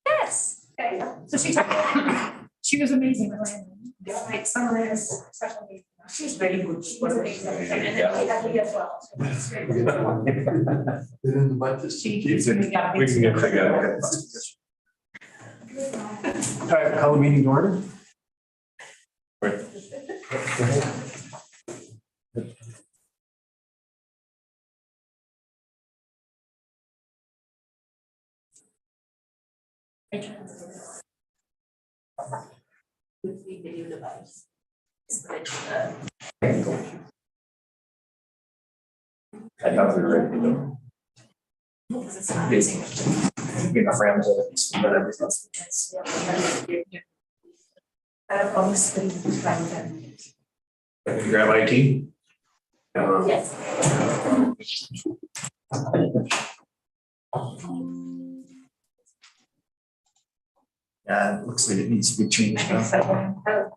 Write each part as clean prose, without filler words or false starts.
Yes. Okay. So she was amazing. Like summer is special needs. She's very good. She was amazing. And then we had Leah as well. So it's great. She keeps doing that. We can get together. All right, call the meeting to order. Video device. I thought we were ready to go. Because it's not amazing. We got friends with it, but everything. I don't promise to be fine with that. Can you grab IT? Yes. Yeah, it looks like it needs to be changed. Huh?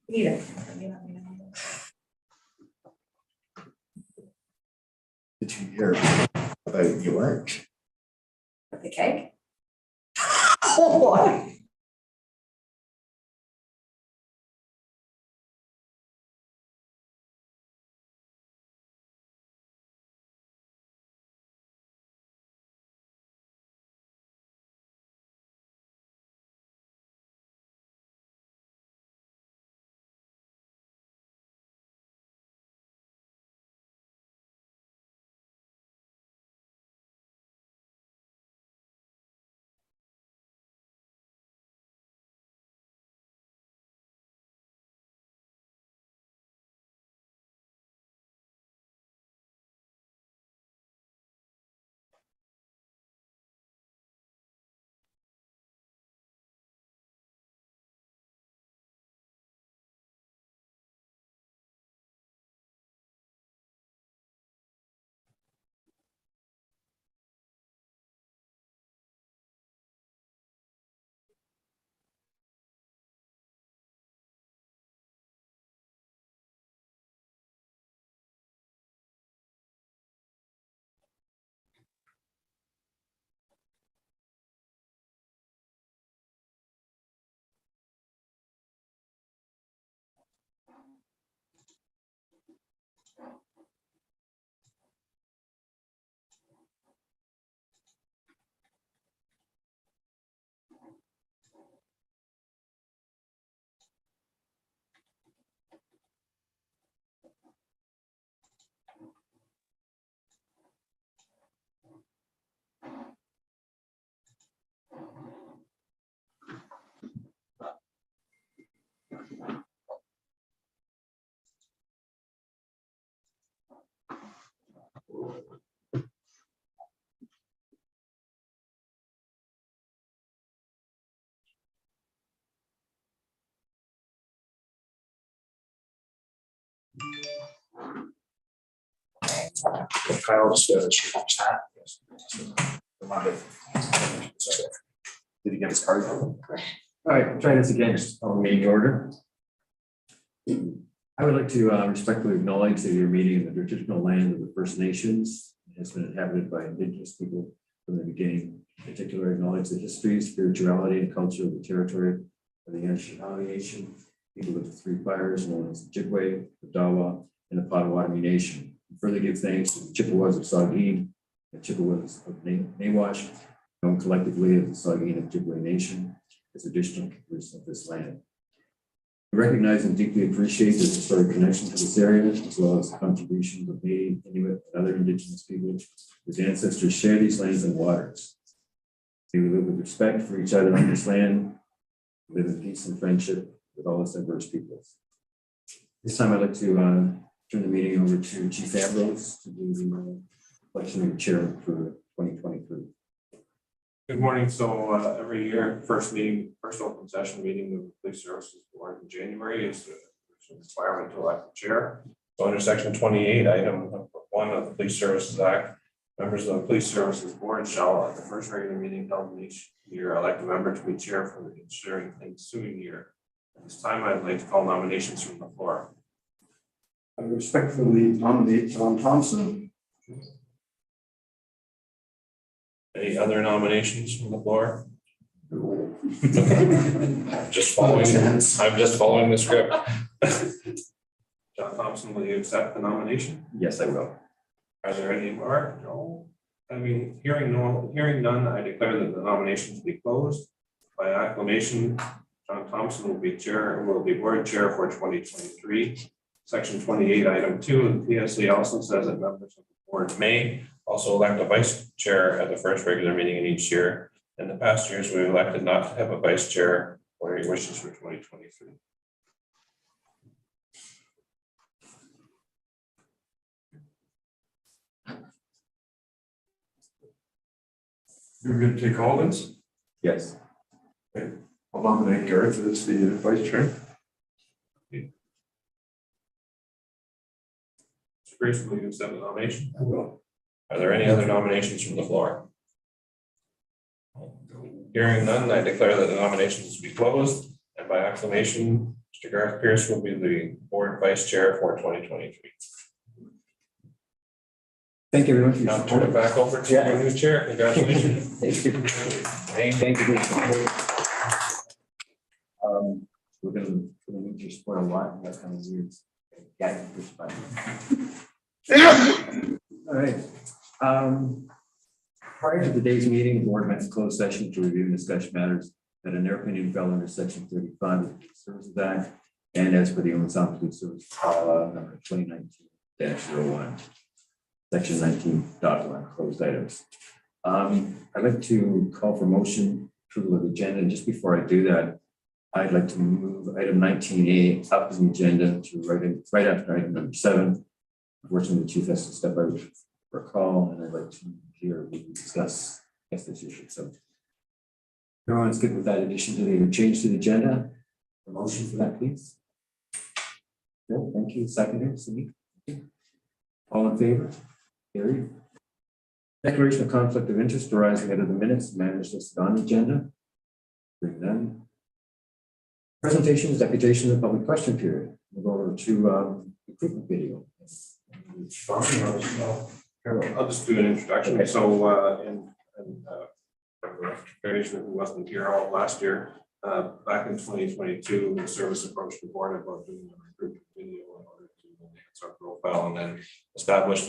Either. Did you hear about York? The cake? Oh boy. Kyle just chat. Did he get his card? All right, try this again, just on meeting order. I would like to respectfully acknowledge that you're meeting in the traditional land of the First Nations. It has been inhabited by Indigenous people from the beginning. In particular, acknowledge the history, spirituality, and culture of the territory of the Anishinaabe Nation, people of the Three Fires, known as the Ojibwe, the Dawa, and the Potawatomi Nation. Further give thanks to the Chippewas of Saugeen, the Chippewas of Nawash, known collectively as the Saugeen and Ojibwe Nation, as traditional keepers of this land. We recognize and deeply appreciate the historic connection to this area, as well as the contributions of Native, Inuit, and other Indigenous people whose ancestors share these lands and waters. May we live with respect for each other on this land, live in peace and friendship with all its diverse peoples. This time I'd like to turn the meeting over to Chief Ambrose to do the election of the chair for 2023. Good morning. So every year, first open session meeting of the Police Services Board in January is the requirement to elect the chair. So under section 28, item 1 of the Police Services Act, members of the Police Services Board shall at the first regular meeting held in each year elect a member to be chair for the ensuing year. At this time, I'd like to call nominations from the floor. I respectfully nominate John Thompson. Any other nominations from the floor? I'm just following the script. John Thompson, will you accept the nomination? Yes, I will. Are there any more? No. I mean, hearing none, I declare that the nominations be closed. By acclamation, John Thompson will be board chair for 2023. Section 28, item 2 of the PSA also says that members of the board may also elect a vice chair at the first regular meeting in each year. In the past years, we've elected not to have a vice chair or any wishes for 2023. You're going to take all this? Yes. I'll nominate Gareth as the vice chair. Mr. Grace, will you accept the nomination? I will. Are there any other nominations from the floor? Hearing none, I declare that the nominations be closed, and by acclamation, Mr. Gareth Pierce will be the board vice chair for 2023. Thank you very much. Now turn it back over to your new chair. Congratulations. Thank you. Thank you. We're going to need your support a lot. That's kind of weird. Yeah, all right. Prior to today's meeting, the board met in closed session to review and discuss matters that in their opinion fell under section 35 of the Police Services Act and as per the Onondaga Police Service number 2019-01. Section 19.1, closed items. I'd like to call for motion approval of the agenda. And just before I do that, I'd like to move item 19A up in the agenda to right after item number 7. Unfortunately, the chief has to step out for a call, and I'd like to hear we discuss this issue. So everyone's good with that addition to the change to the agenda. A motion for that, please. Bill, thank you. Seconder, Sadiq. All in favor? Carried. Declaration of conflict of interest arising out of the minutes, matters listed on the agenda. Bring them. Presentations, deputation, and public question period. We'll go over to recruitment video. I'll just do an introduction. Okay. So, who wasn't here all last year, back in 2022, the service approached the board about doing a recruitment video in order to enhance our profile and then establish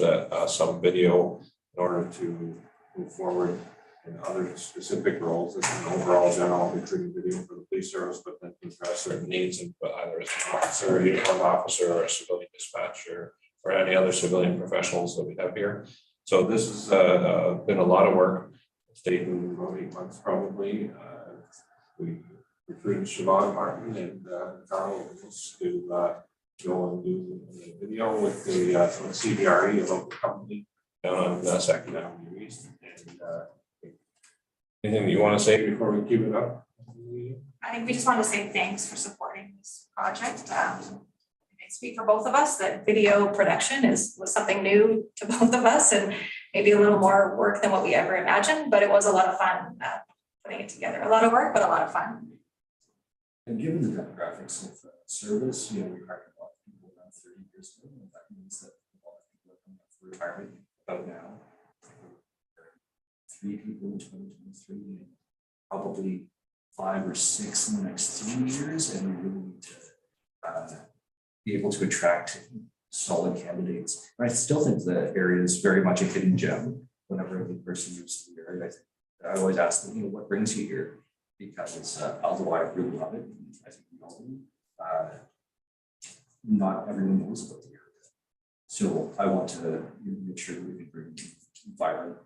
some video in order to move forward in other specific roles. This is an overall general recruiting video for the police service, but then to address certain needs of either as an officer, a uniformed officer, or a civilian dispatcher, or any other civilian professionals that we have here. So this has been a lot of work. It's taken about 8 months probably. We recruited Siobhan Martin and Carl to go and do a video with the CBRE, a local company, down on Second Avenue East. And anything that you want to say before we keep it up? I think we just want to say thanks for supporting this project. I speak for both of us that video production was something new to both of us and maybe a little more work than what we ever imagined, but it was a lot of fun putting it together. A lot of work, but a lot of fun. And given the demographics of service, we hired a lot of people around 30 years ago, and that means that a lot of people are coming up for retirement about now. 3 people in 2023, and probably 5 or 6 in the next 3 years, and we really need to be able to attract solid candidates. And I still think the area is very much a hidden gem. Whenever a new person moves to the area, I always ask them, what brings you here? Because although I really love it, I think we all do, not everyone knows about the area. So I want to make sure that we can bring vibrant,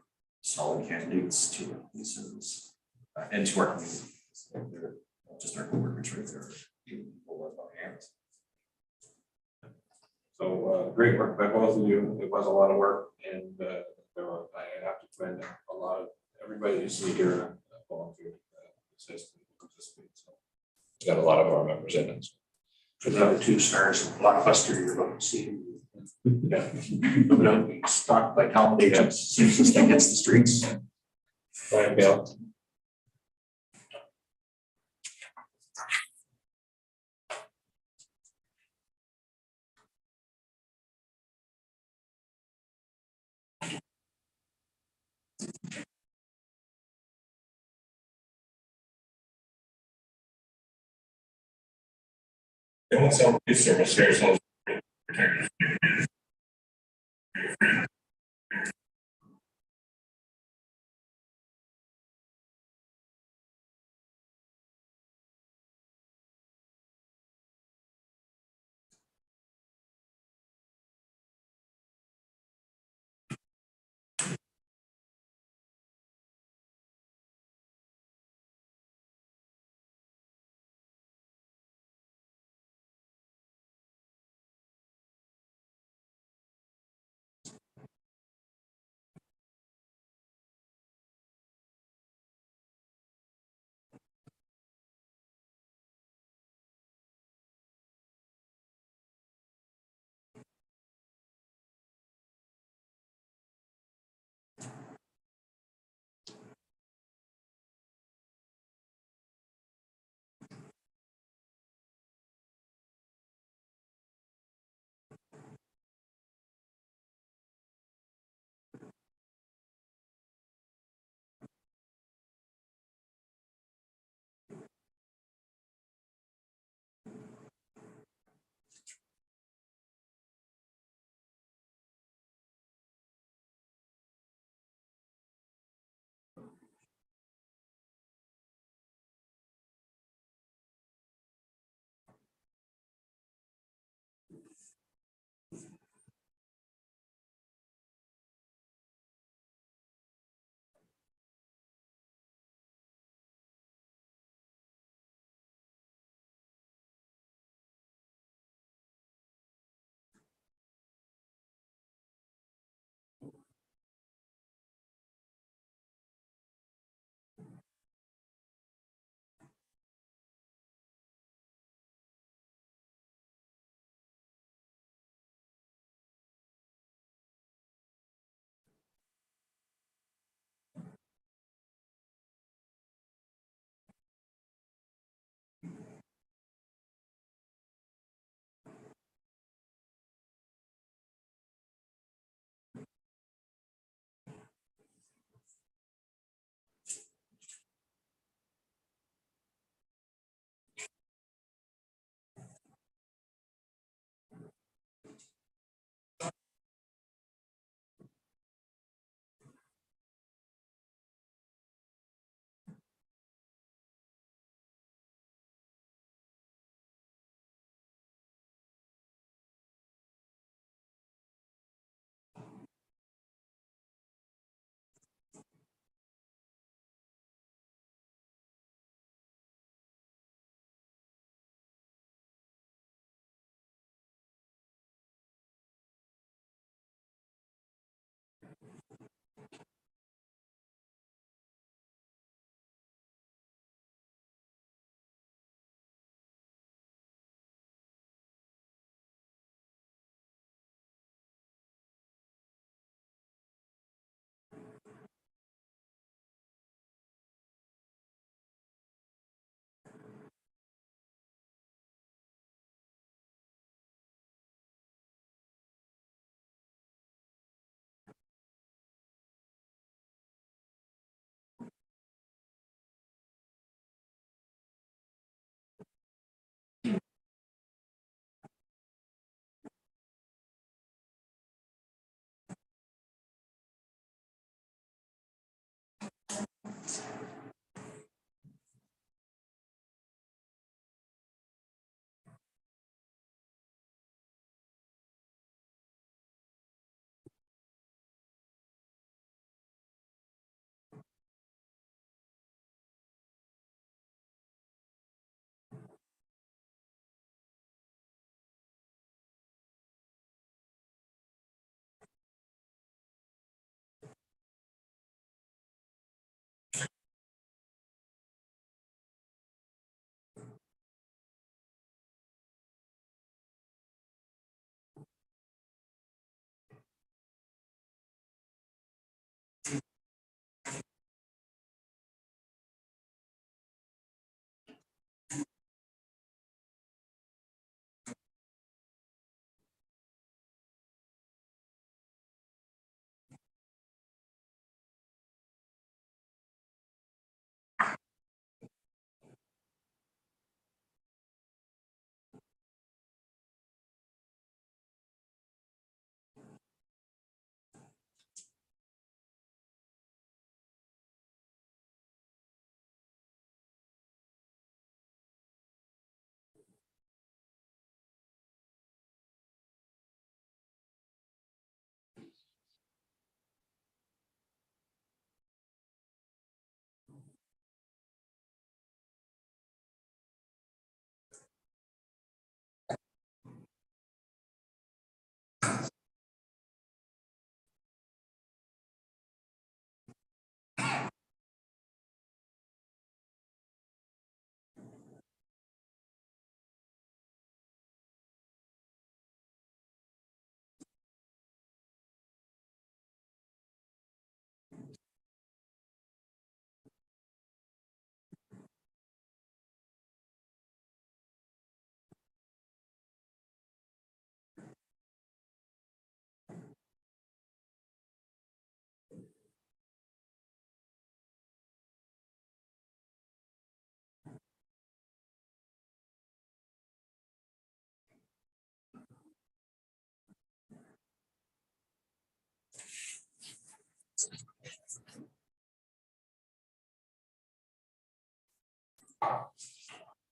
solid candidates to the service and to our community. They're not just our coworkers, right? They're people of our hands. So great work by both of you. It was a lot of work, and I have to commend a lot of everybody you see here volunteered assist and participate. So we got a lot of our members in it. For the other 2 stars, Blockbuster, you're about to see. Yeah. But being stalked by Talmud agents, seems this thing hits the streets. Brian Bale. They won't sell police service here, so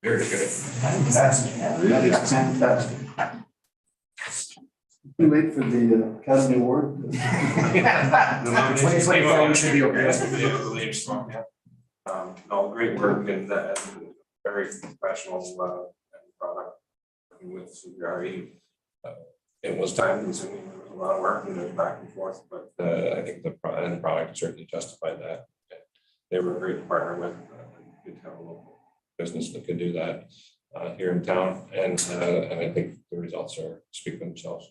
Very good. Fantastic. That is fantastic. Too late for the Academy Award. 2025 should be okay. No, great work and very professional and product working with CBRE. It was time consuming, there was a lot of work and it was back and forth, but I think the product certainly justified that. They were a great partner with, good to have a local business that could do that here in town, and I think the results speak for themselves.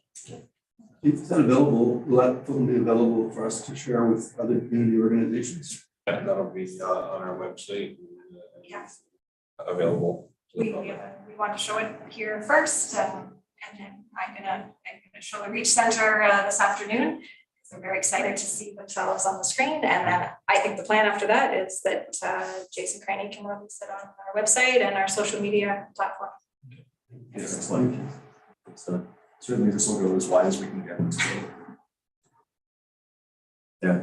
It's available, will that be available for us to share with other community organizations? And that'll be on our website. Yes. Available. to the We public. we want to show it here first, and then I'm gonna show the Reach Center this afternoon. So I'm very excited to see themselves on the screen, and then I think the plan after that is that Jason Craney can release it on our website and our social media platform. Yes, Excellent. So, certainly this will go as wide as we can get today. yeah.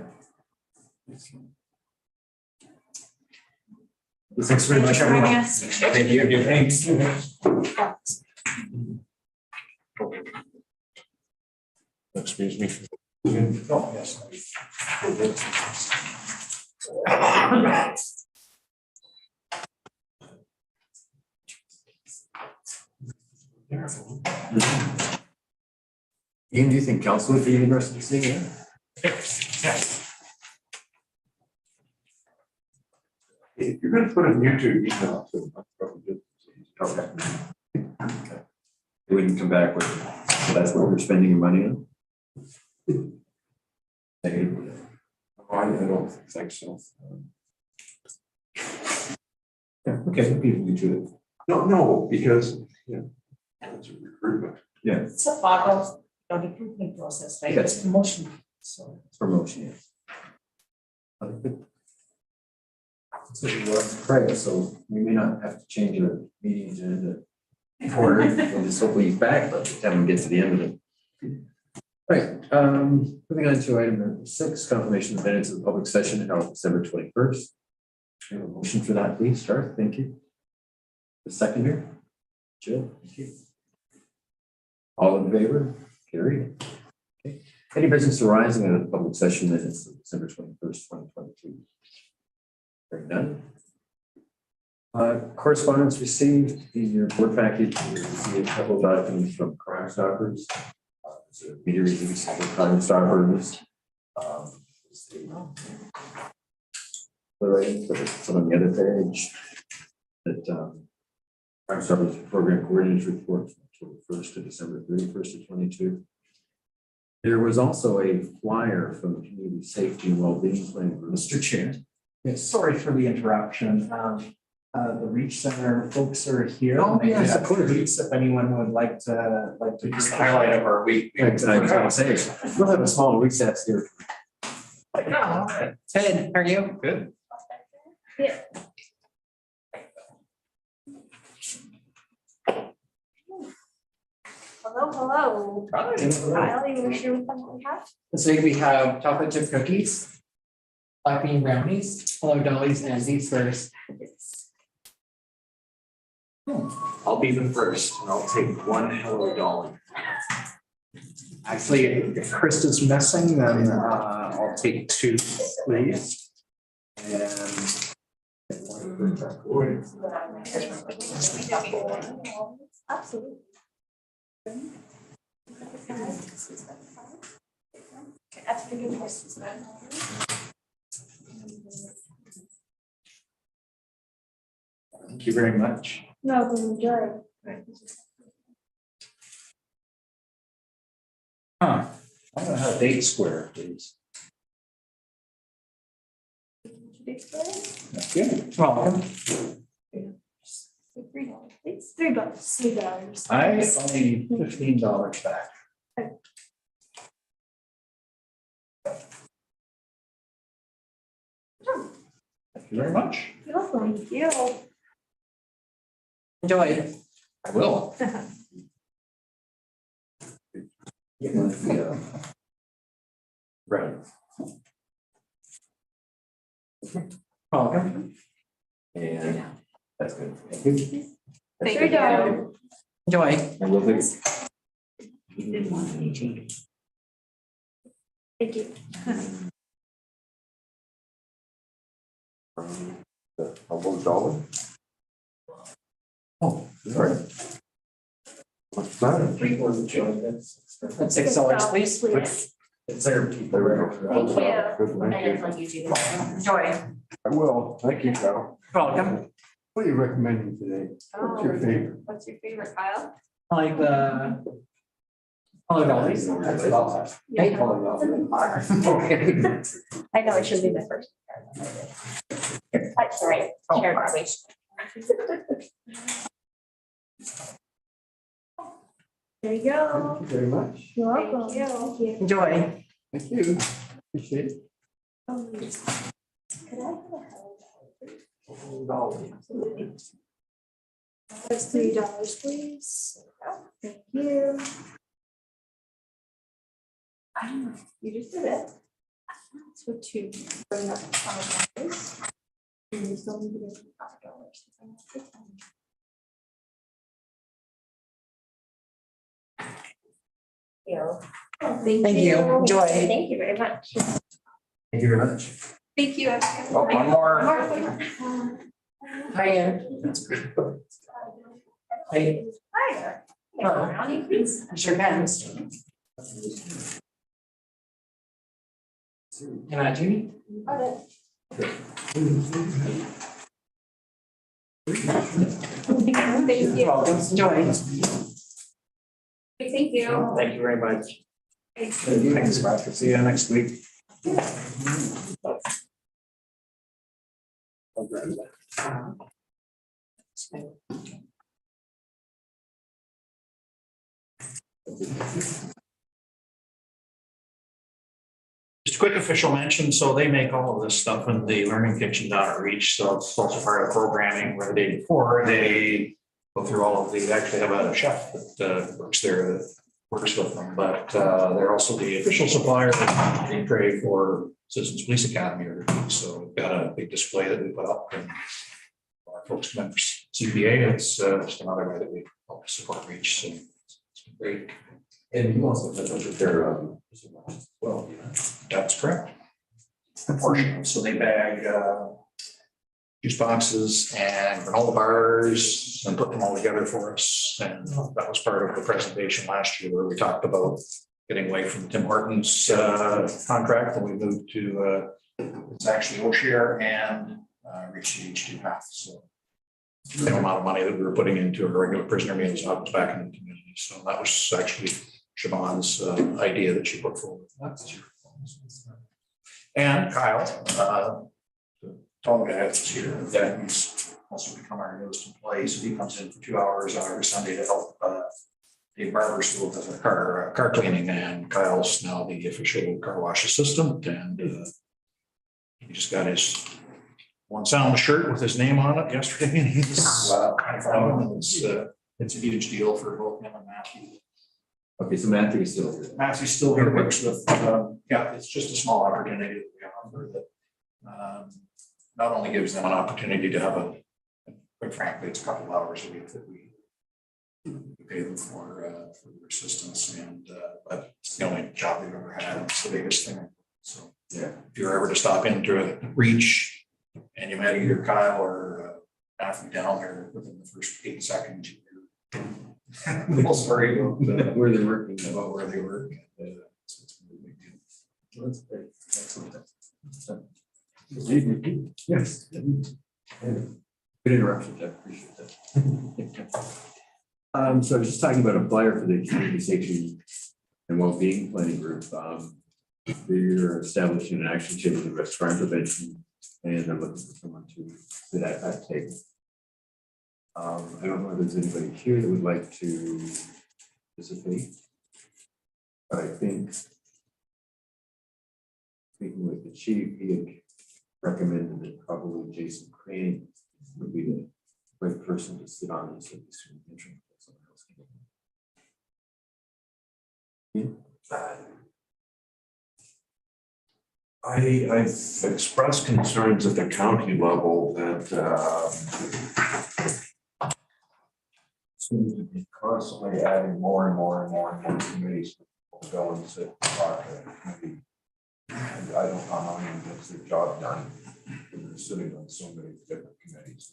Thanks very much, Thank you for having everyone. us. Thank you. Thanks. Excuse me. Oh, yes. Ian, do you think council would be interested in seeing it? If you're gonna put it in YouTube, email it to them. That's probably good. Okay. They wouldn't come back with, so that's what we're spending your money on? I don't think so. Yeah, okay, we do it. No, because, yeah, it's a recruitment. Yeah, It's a part of the recruitment process, right? Yes. It's promotion, so. it's promotion, yes. So you are Right, so we may not have to change our meeting agenda order, we'll just hopefully he's back, but have him get to the end of it. Right, moving on to item number 6, confirmation of minutes of the public session held December 21st. We have a motion for that, please, Garth, thank you. The seconder, Jill, thank you. All in favor, carried. Okay. Any business arising in a public session minutes of December 21st, 2022? Hearing none. Correspondence received in your board package, you see a couple of documents from Crime Stoppers. So media release for Crime Stoppers. It's on the other page. That Crime Stoppers Program Coordinators Report from October 1st to December 31st of 22. There was also a flyer from the Community Safety and Wellbeing Plan. Mr. Chair. Yes, sorry for the interruption. The Reach Center folks are here. Oh, They yes, have of course. tweets if anyone would like to just highlight of our week. I was gonna say, we'll have a small recess here. Ted, how are you? Good. Hello. Kyle, you want to share with them what we have? Today we have chocolate chip cookies, black bean brownies, hello dollies, and these first. I'll be the first and I'll take one Hello Dolly. Actually, if Krista's missing, then I'll take 2, please. And Absolutely. That's pretty good. thank you very much. No, we enjoy. I don't know how to date square, please. That's good. Welcome. $3, please. $3. $3. I only $15 back. Thank you very much. You're welcome. Thank you. Enjoy. I will. Right. Welcome. And That's good. Thank you. Three dollars. Enjoy. I will be. You didn't want any change. Thank you. $1. Oh, sorry. What's that? That's $6, please. It's there. Thank you. Enjoy. I will. Thank you, Carol. Welcome. What are you recommending today? What's your favorite? What's your favorite, Kyle? I like the Hello Dolly's. That's it all. Yeah. Okay. I know it should be the first. That's right. Shared graduation. There you go. Thank you very much. You're welcome. Thank you. Enjoy. Thank you. Appreciate it. Could I have a $100? Absolutely. That's $3, please. Thank you. I don't know, you just did it. So two. Bring up $5. And you still need to give me $5. Thank you. Enjoy. Thank you very much. Thank you very much. Thank you. Oh, one more. Hi, Ann. Hey, Hi there. Hello. Brownie, please. sure can. Can I, Judy? Got it. Thank you. Welcome. Enjoy. Thank you. Thank you very much. Thanks, Roger. See you next week. Just a quick official mention, so they make all of this stuff in the Learning Kitchen down at Reach, so it's also part of programming where the day before they go through all of the, they actually have a chef that works there that works with them, but they're also the official supplier of the tray for Citizens Police Academy every week, so we've got a big display that we put up and our folks come in for CPA, it's just another way that we help support Reach, so it's been great. And you also have to prepare, well, That's correct. A portion, so they bag juice boxes and granola bars and put them all together for us. And that was part of the presentation last year where we talked about getting away from Tim Hortons contract and we moved to it's actually O'Share and Reach the H2 half. So the same amount of money that we were putting into a regular prisoner meals now it's back in the community. So that was actually Siobhan's idea that she put forward. And Kyle, the tall guy that's here, that he's also become our newest employee. So he comes in for 2 hours on every Sunday to help Dave Barber school does a car cleaning, and Kyle's now the official car wash assistant. And he just got his one sound shirt with his name on it yesterday, and he's it's a huge deal for both him and Matthew. okay, so Matthew is still here. Matthew's still here, works with, yeah, it's just a small opportunity that we offer that not only gives them an opportunity to have a, quite frankly, it's a couple of hours a week that we pay them for their assistance, and but it's the only job they've ever had. It's the biggest thing. So Yeah. if you're ever to stop into a Reach and you met either Kyle or Matthew down there within the first 8 seconds, they'll worry about Where they're working. about where they work. So it's a really big deal. That's great. Excellent. Yes. Good interruption, Jeff. Appreciate that. So I was just talking about a flyer for the community safety and well-being planning group. They're establishing an action table to address crime prevention, and they're looking for someone to sit at that table. I don't know if there's anybody here that would like to participate, but I think speaking with the chief, he had recommended that probably Jason Crane would be the right person to sit on this. I've expressed concerns at the county level that seems to be constantly adding more and more and more and more committees to go and sit and talk to the committee. And I don't know how anyone gets their job done. They're sitting on so many different committees.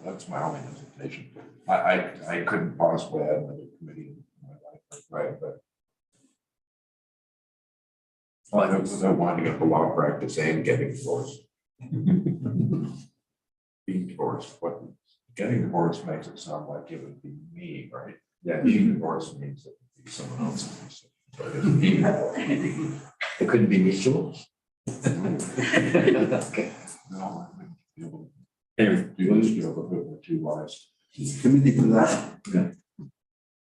That's my only hesitation. I couldn't possibly add another committee in my life, right? But well, I don't want to get the law practice and getting divorced. Being divorced, what getting divorced makes it sound like it would be me, right? Yeah, being divorced means it would be someone else. So it isn't me. It couldn't be mutual. Okay. No, I wouldn't be able to do this deal with two wives. Committee for that. Yeah.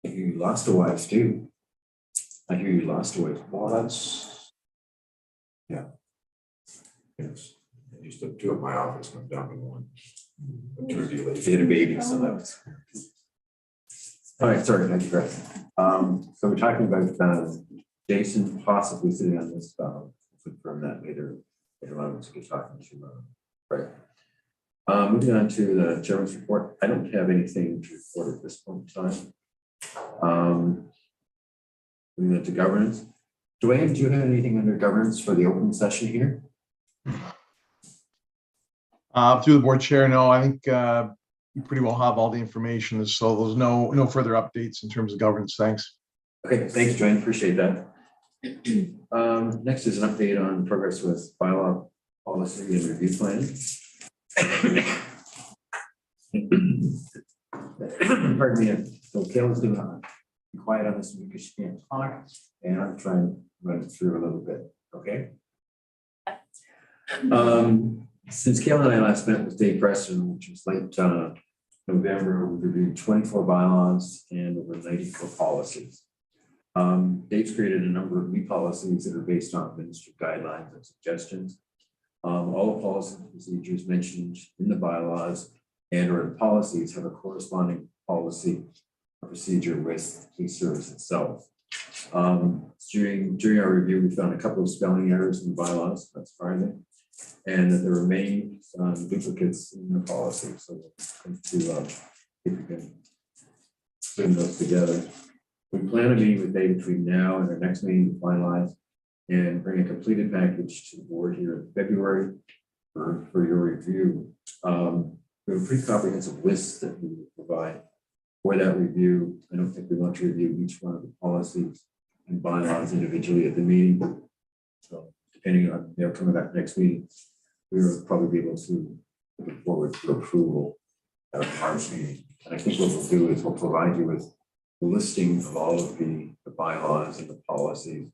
I hear you lost a wife too. I hear you lost a wife. Well, that's yeah. Yes. I used to have two at my office, I'm down to one. They had a baby, so that was. All right, sorry, I digress. So we're talking about Jason possibly sitting on this, confirm that later on, so we're talking to right. Moving on to the chairman's report. I don't have anything to report at this point in time. Moving on to governance. Dwayne, do you have anything under governance for the open session here? Through the board chair, no, I think you pretty well have all the information, so there's no further updates in terms of governance. Thanks. Okay, thanks, Dwayne. Appreciate that. Next is an update on progress with bylaw policy and review plan. Pardon me. So Kayla's gonna be quiet on this because she can't talk, and I'm trying to run it through a little bit. Okay. Since Kayla and I last met with Dave Preston, which was late November, we reviewed 24 bylaws and over 94 policies. Dave's created a number of new policies that are based on ministry guidelines and suggestions. All the policies and procedures mentioned in the bylaws and or the policies have a corresponding policy or procedure with police service itself. During our review, we found a couple of spelling errors in the bylaws, that's surprising, and that there remain some duplicates in the policy. So we'll to if we can bring those together. We plan to meet with Dave between now and our next meeting to finalize and bring a completed package to the board here in February for your review. We have a pretty comprehensive list that we will provide for that review. I don't think we want to review each one of the policies and bylaws individually at the meeting. So depending on the outcome of that next meeting, we will probably be able to look forward to approval at our March meeting. And I think what we'll do is we'll provide you with a listing of all of the bylaws and the policies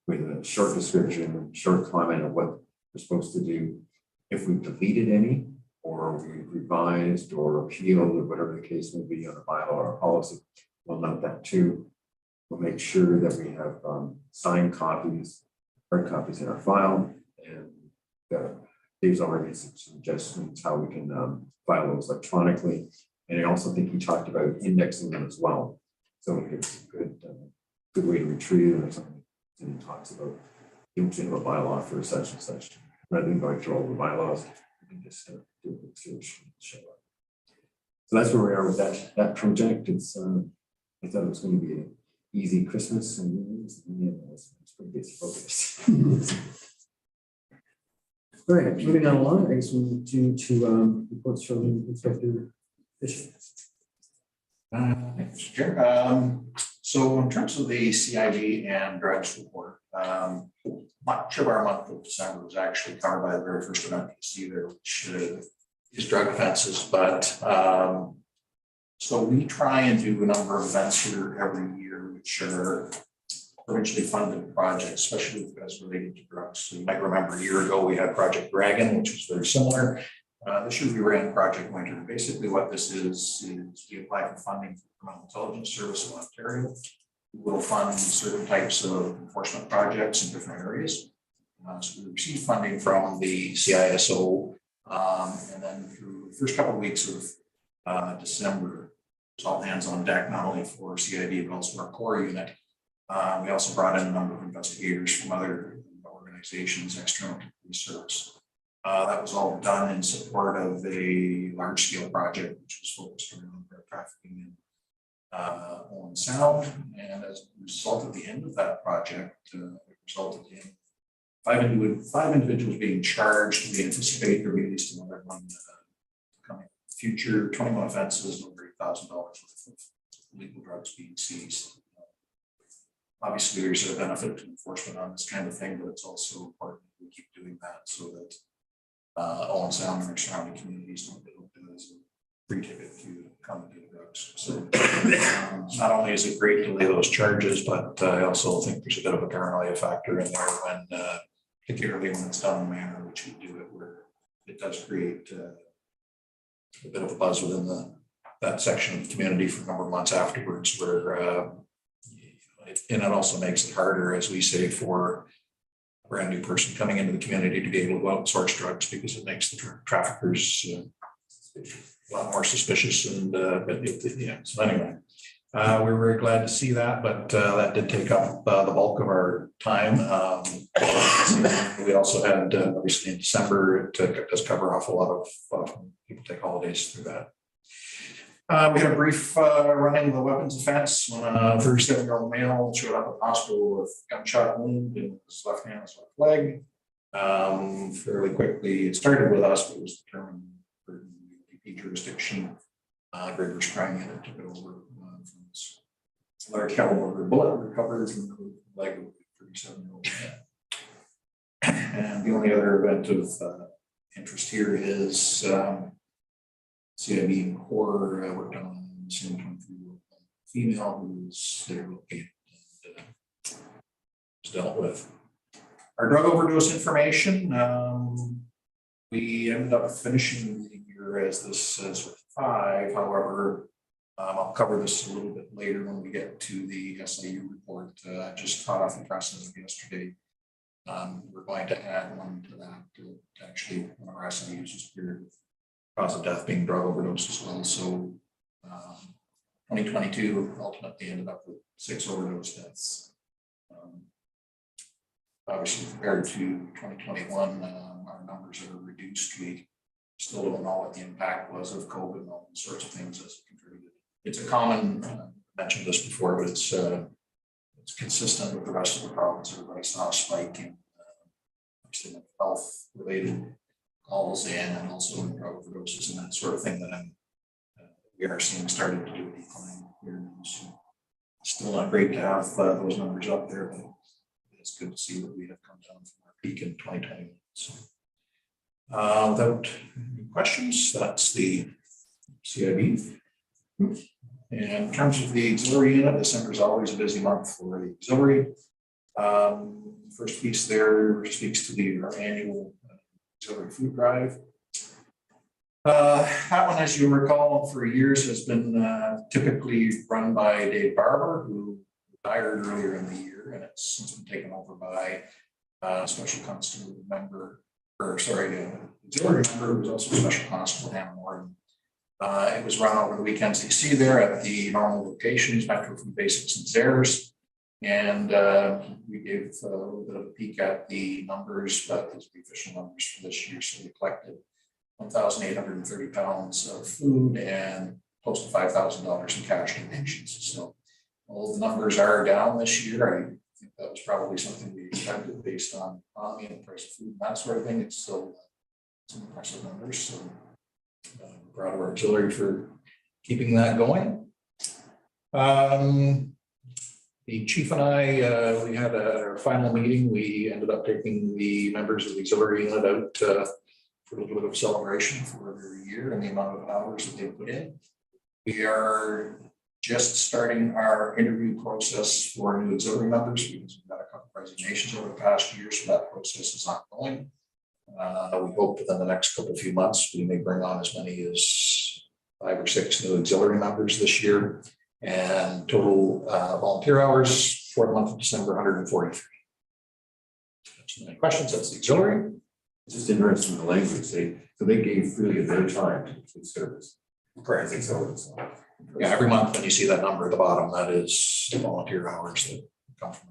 with a short description, short comment of what we're supposed to do. If we've deleted any, or we've revised or appealed, or whatever the case may be on a bylaw or a policy, we'll note that too. We'll make sure that we have signed copies, hard copies in our file, and Dave's already made some suggestions how we can file those electronically. And I also think he talked about indexing them as well. So it's a good way to retrieve them or something. And he talks about using a bylaw for such and such. Rather than going through all the bylaws, you can just do a quick search and show up. So that's where we are with that project. It's I thought it was going to be an easy Christmas and New Year's, and yeah, it's pretty basic focus. All right, moving on along, I guess we move to reports from Inspector Fisher. Thanks, Chair. So in terms of the CID and drugs report, much of our month of December was actually covered by the very first event you see there, which is drug offenses. But so we try and do a number of events here every year, which are provincially funded projects, especially as related to drugs. So you might remember a year ago we had Project Dragon, which was very similar. This year we ran Project Winter. Basically what this is we apply for funding for the Criminal Intelligence Service of Ontario. We will fund certain types of enforcement projects in different areas. So we received funding from the CISO, and then through the first couple of weeks of December, it was all hands on deck, not only for CID, but also our core unit. We also brought in a number of investigators from other organizations external to the service. That was all done in support of a large-scale project, which was focused around drug trafficking in Owen Sound. And as a result of the end of that project, it resulted in five individuals being charged. We anticipate there will be at least another one coming future, 21 offenses, over $8,000 worth of illegal drugs being seized. Obviously, there's a benefit to enforcement on this kind of thing, but it's also important that we keep doing that so that Owen Sound and our surrounding communities don't get looked at as a free ticket to come and get drugs. So not only is it great to lay those charges, but I also think there's a bit of a paranoia factor in there when, particularly when it's done in a manner in which we do it, where it does create a bit of a buzz within that section of the community for a number of months afterwards, where and it also makes it harder, as we say, for a brand new person coming into the community to be able to outsource drugs, because it makes the traffickers a lot more suspicious. And yeah, so anyway, we're very glad to see that, but that did take up the bulk of our time. We also had, obviously in December, it does cover off a lot of people take holidays through that. We had a brief running the weapons offense when a 37-year-old male showed up at the hospital with a gunshot wound in his left hand, his left leg. Fairly quickly, it started with us, but it was determined for the UP jurisdiction. Gregor's crying in it, took it over from this large caliber bullet recovered from the leg of the 37-year-old man. And the only other event of interest here is CIB and Core worked on the same 23-year-old female who was there located and was dealt with. Our drug overdose information, we ended up finishing the year as this says with 5. However, I'll cover this a little bit later when we get to the SIU report. Just hot off the presses of yesterday. We're going to add one to that to actually one of our SIUs is period cause of death being drug overdose as well. So 2022 ultimately ended up with 6 overdose deaths. Obviously, compared to 2021, our numbers are reduced. We still don't know what the impact was of COVID and all sorts of things as it contributed. It's a common, I mentioned this before, but it's consistent with the rest of the province. Everybody saw a spike in health related calls in, and also in drug overdoses and that sort of thing that we are seeing starting to do a decline here. So still not great to have those numbers up there, but it's good to see that we have come down from our peak in 2021. So without any questions, that's the CIB. And in terms of the auxiliary unit, December is always a busy month for the auxiliary. First piece there speaks to our annual auxiliary food drive. That one, as you recall, for years has been typically run by Dave Barber, who retired earlier in the year, and it's since been taken over by Special Constable member, auxiliary member who was also Special Constable Hannah Morgan. It was run over the weekends you see there at the normal locations, Metro Food Basics and Zares. And we gave a little bit of a peek at the numbers, but these are the official numbers for this year. So we collected 1,830 pounds of food and close to $5,000 in cash donations. So all the numbers are down this year. I think that was probably something we expected based on economy and the price of food and that sort of thing. It's still some impressive numbers. So proud of our auxiliary for keeping that going. The chief and I, we had our final meeting. We ended up taking the members of the auxiliary unit out for a little bit of celebration for their year and the amount of hours that they put in. We are just starting our interview process for new auxiliary members because we've got a couple of resignations over the past year, so that process is ongoing. We hope within the next few months we may bring on as many as 5 or 6 new auxiliary members this year. And total volunteer hours for the month of December, 143. Any questions? That's the auxiliary. It's just interesting in the language. So they gave freely of their time to service. Correct. I think so. Yeah, every month when you see that number at the bottom, that is the volunteer hours that come from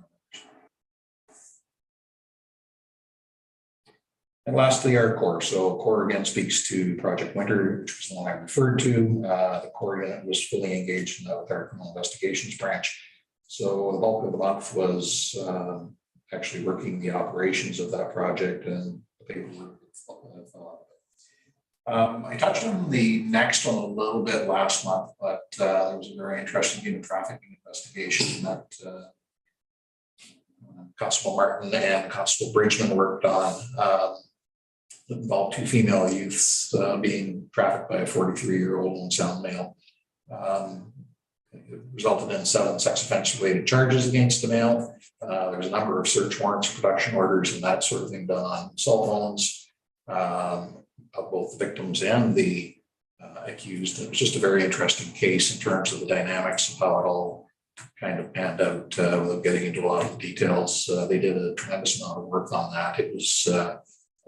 And lastly, our core. So core again speaks to Project Winter, which was the one I referred to. The core unit was fully engaged in that with our criminal investigations branch. So the bulk of the month was actually working the operations of that project and the paperwork. I touched on the next one a little bit last month, but there was a very interesting human trafficking investigation that Constable Martin and Constable Bridgman worked on. It involved two female youths being trafficked by a 43-year-old and sound male. It resulted in 7 sex offense related charges against the male. There was a number of search warrants, production orders, and that sort of thing done on cell phones of both the victims and the accused. It was just a very interesting case in terms of the dynamics of how it all kind of panned out without getting into a lot of the details. They did a tremendous amount of work on that. It was a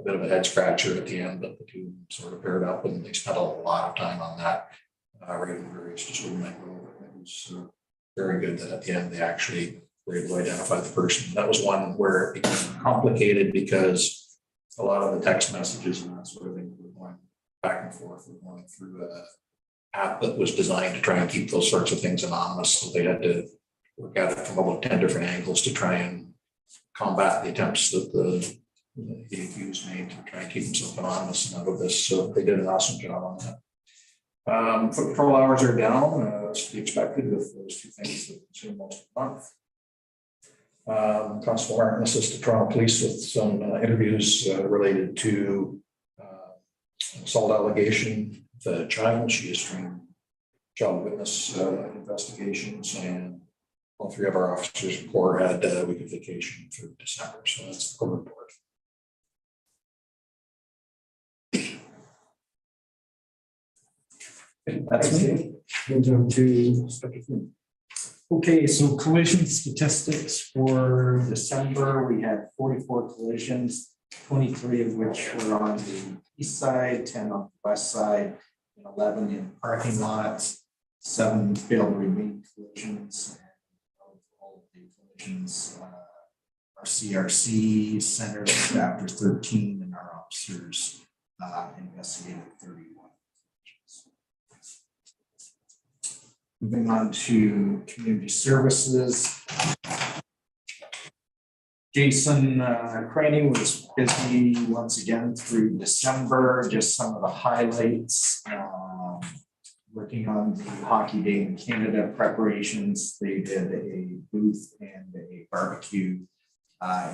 bit of a head scratcher at the end, but the two sort of paired up and they spent a lot of time on that. Right in various just it was very good that at the end they actually were able to identify the person. That was one where it became complicated because a lot of the text messages and that sort of thing were going back and forth. We're going through an app that was designed to try and keep those sorts of things anonymous. So they had to work at it from about 10 different angles to try and combat the attempts that the accused made to try and keep himself anonymous and out of this. So they did an awesome job on that. Foot patrol hours are down, as to be expected with those two things that consume most of the month. Constable Martin assisted Toronto Police with some interviews related to assault allegation of a child. She is trained child witness investigations, and all 3 of our officers in Corps had a week of vacation through December. So that's the Corps report. That's me. We'll go to Inspector. Okay, so collision statistics for December, we had 44 collisions, 23 of which were on the east side, 10 on the west side, and 11 in parking lots, 7 failed to remain collisions, and all of the collisions, our CRC centered after 13, and our officers investigated 31. Moving on to community services. Jason Craney was busy once again through December, just some of the highlights. Working on the Hockey Day in Canada preparations. They did a booth and a barbecue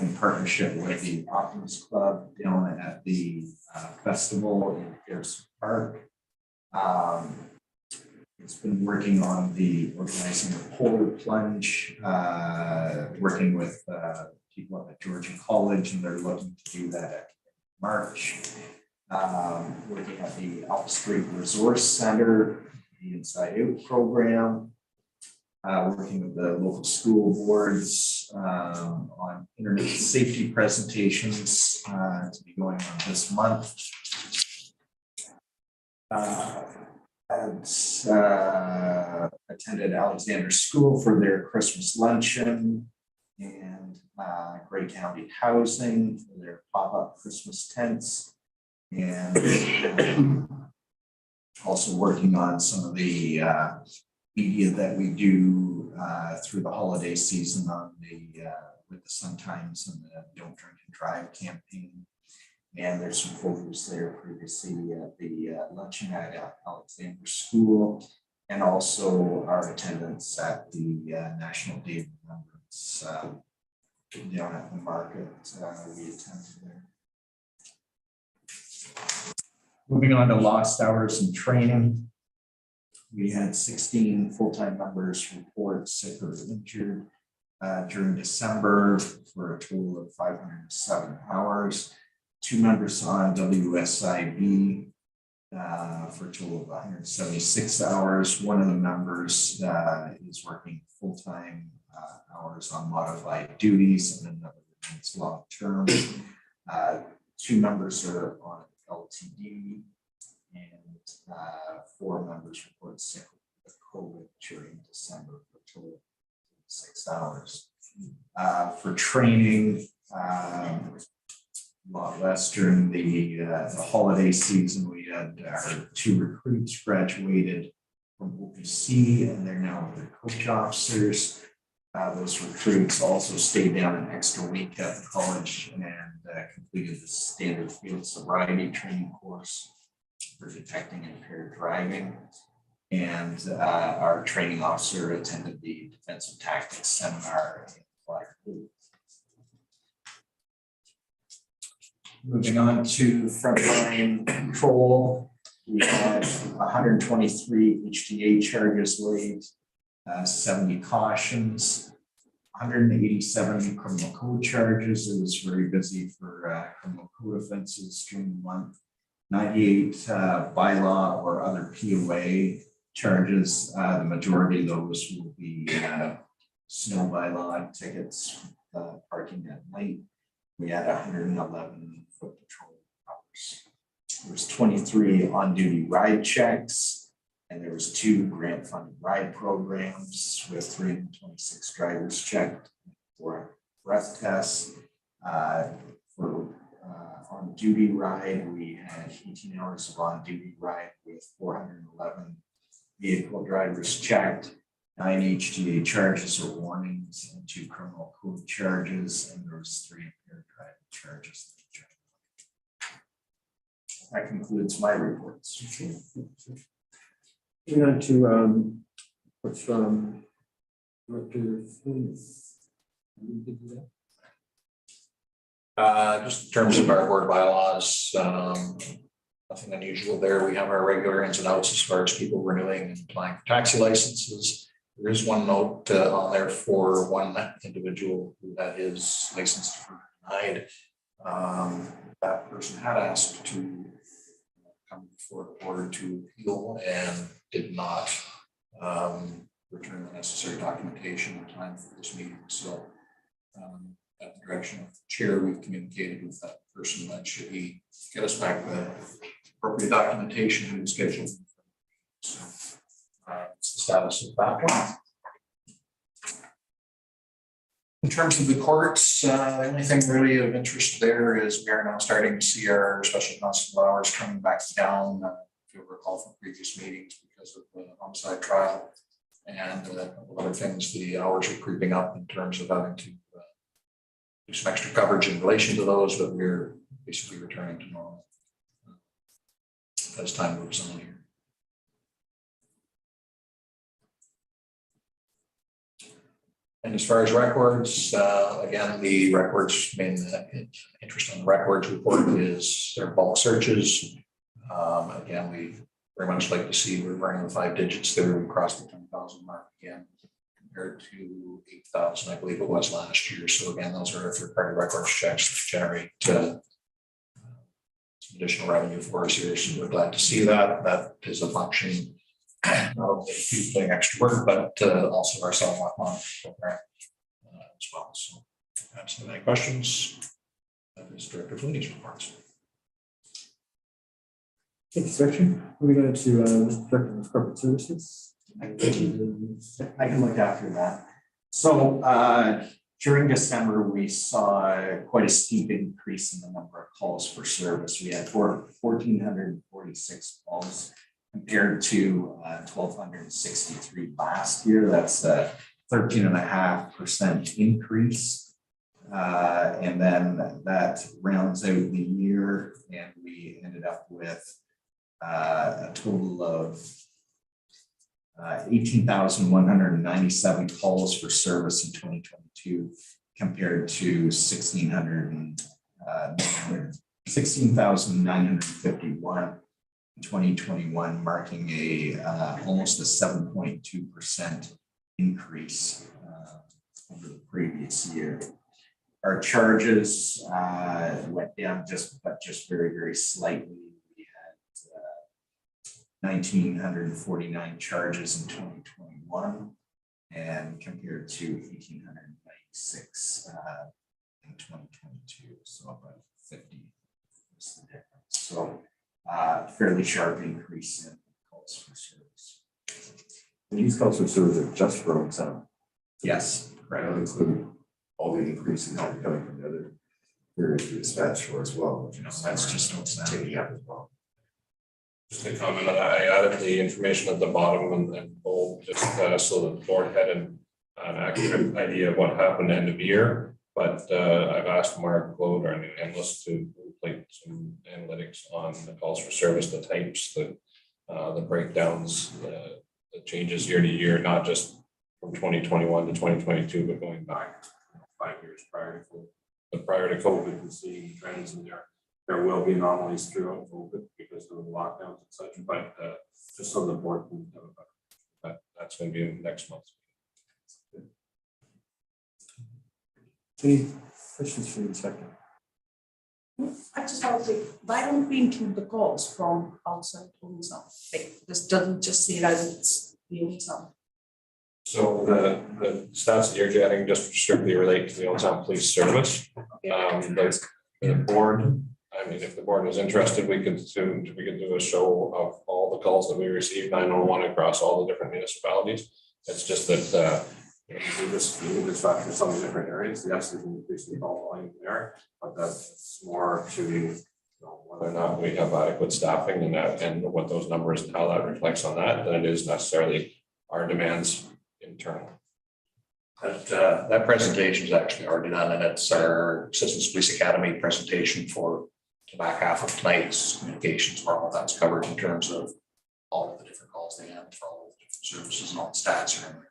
in partnership with the Optimus Club down at the festival in Pearson Park. It's been working on the organizing the polar plunge, working with people up at Georgian College, and they're looking to do that at March. Working at the Elk Street Resource Center, the Inside Out program. Working with the local school boards on internet safety presentations to be going on this month. Attended Alexander School for their Christmas luncheon, and Grey County Housing for their pop-up Christmas tents, and also working on some of the media that we do through the holiday season on the with the Sun Times and the Don't Drink and Drive campaign. And there's some photos there previously at the luncheon at Alexander School, and also our attendance at the National Day of Remembrance down at the market. We attended there. Moving on to lost hours and training. We had 16 full-time members report sick or injured during December for a total of 507 hours. 2 members on WSIB for a total of 176 hours. One of the members is working full-time hours on modified duties, and another is long-term. 2 members are on LTD, and 4 members report sick with COVID during December for a total of 6 hours. For training, lot less during the holiday season. We had our 2 recruits graduated from OPC, and they're now their coach officers. Those recruits also stayed down an extra week at the college and completed the standard field sobriety training course for detecting impaired driving. And our training officer attended the defensive tactics seminar in Flagler. Moving on to frontline control, we had 123 HTA charges laid, 70 cautions, 187 criminal code charges. It was very busy for criminal code offenses during the month. 98 bylaw or other POA charges. The majority of those will be snow bylaw tickets, parking at night. We had 111 foot patrol hours. There was 23 on-duty ride checks, and there was 2 grant-funded ride programs with 326 drivers checked for breath tests. For on-duty ride, we had 18 hours of on-duty ride with 411 vehicle drivers checked, 9 HTA charges or warnings, and 2 criminal code charges, and there was 3 impaired driving charges. That concludes my reports. Moving on to what's Director Flynn. Just in terms of our board bylaws, nothing unusual there. We have our regular ins and outs as far as people renewing and applying for taxi licenses. There is one note on there for one individual who had his license denied. That person had asked to come before the board to appeal and did not return the necessary documentation in time for this meeting. So at the direction of the chair, we've communicated with that person that should he get us back the appropriate documentation and schedule. So it's the status of that one. In terms of the courts, the only thing really of interest there is we are now starting to see our special constable hours coming back down. If you'll recall from previous meetings because of the homicide trial and a couple of other things, the hours are creeping up in terms of having to do some extra coverage in relation to those, but we're basically returning to normal as time moves on here. And as far as records, again, the records, main interest on the records report is their bulk searches. Again, we very much like to see we're running the 5 digits there. We crossed the 10,000 mark again, compared to 8,000, I believe it was last year. So again, those are third-party records checks that generate some additional revenue for us here. So we're glad to see that. That is a function not only of doing extra work, but also our self-lock monitoring program as well. So, any questions? That is Director Flunney's reports. Thank you, Section. Moving on to Director of Corporate Services. I can look after that. So during December, we saw quite a steep increase in the number of calls for service. We had 1,446 calls compared to 1,263 last year. That's a 13.5% increase. And then that rounds out the year, and we ended up with a total of 18,197 calls for service in 2022 compared to 16,951 in 2021, marking a almost a 7.2% increase over the previous year. Our charges went down just very, very slightly. 1,949 charges in 2021 and compared to 1,896 in 2022. So about 50 is the difference. So fairly sharp increase in calls for service. And these calls for service are just for sound. Yes, Right. That include all the increases that are coming from the other There is dispatch for as well, you know, that's just what's taking up as well. Just a comment on that, I added the information at the bottom and bold, just so that the board had an accurate idea of what happened end of year. But I've asked Mark Gload, our new analyst, to complete some analytics on the calls for service, the types, the breakdowns, the changes year to year, not just from 2021 to 2022, but going back 5 years prior to COVID, and seeing trends in there. There will be anomalies throughout COVID because of the lockdowns and such, but just so the board can know that, that's going to be in next month. Any questions for the inspector? I just want to say, why don't we include the calls from outside Onsam? Like, this doesn't just say that it's the Onsam. So the stats that you're getting just strictly relate to the Old Town Police Service. The board, I mean, if the board was interested, we could do a show of all the calls that we received 911 across all the different municipalities. It's just that we dispatch in some different areas. Yes, there's an increase in call volume there, but that's more to whether or not we have adequate staffing and what those numbers and how that reflects on that than it is necessarily our demands internal. That presentation is actually already done, and it's our Citizens Police Academy presentation for the back half of tonight's communications, where all that's covered in terms of all of the different calls they have for all of the different services and all the stats are in there.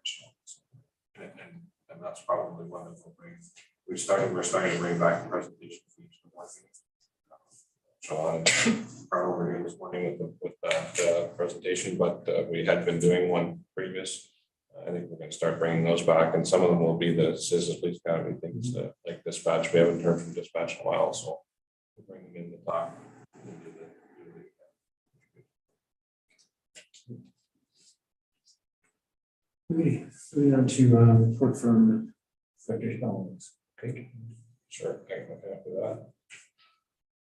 And that's probably one of the things we're starting to bring back the presentation for each of the morning. So I'm over here this morning with that presentation, but we had been doing one previous. I think we're going to start bringing those back, and some of them will be the Citizens Police Academy things like dispatch. We haven't heard from dispatch in a while, so we'll bring them in the talk. Moving on to report from Inspector Collins. Okay. Sure, I can look after that.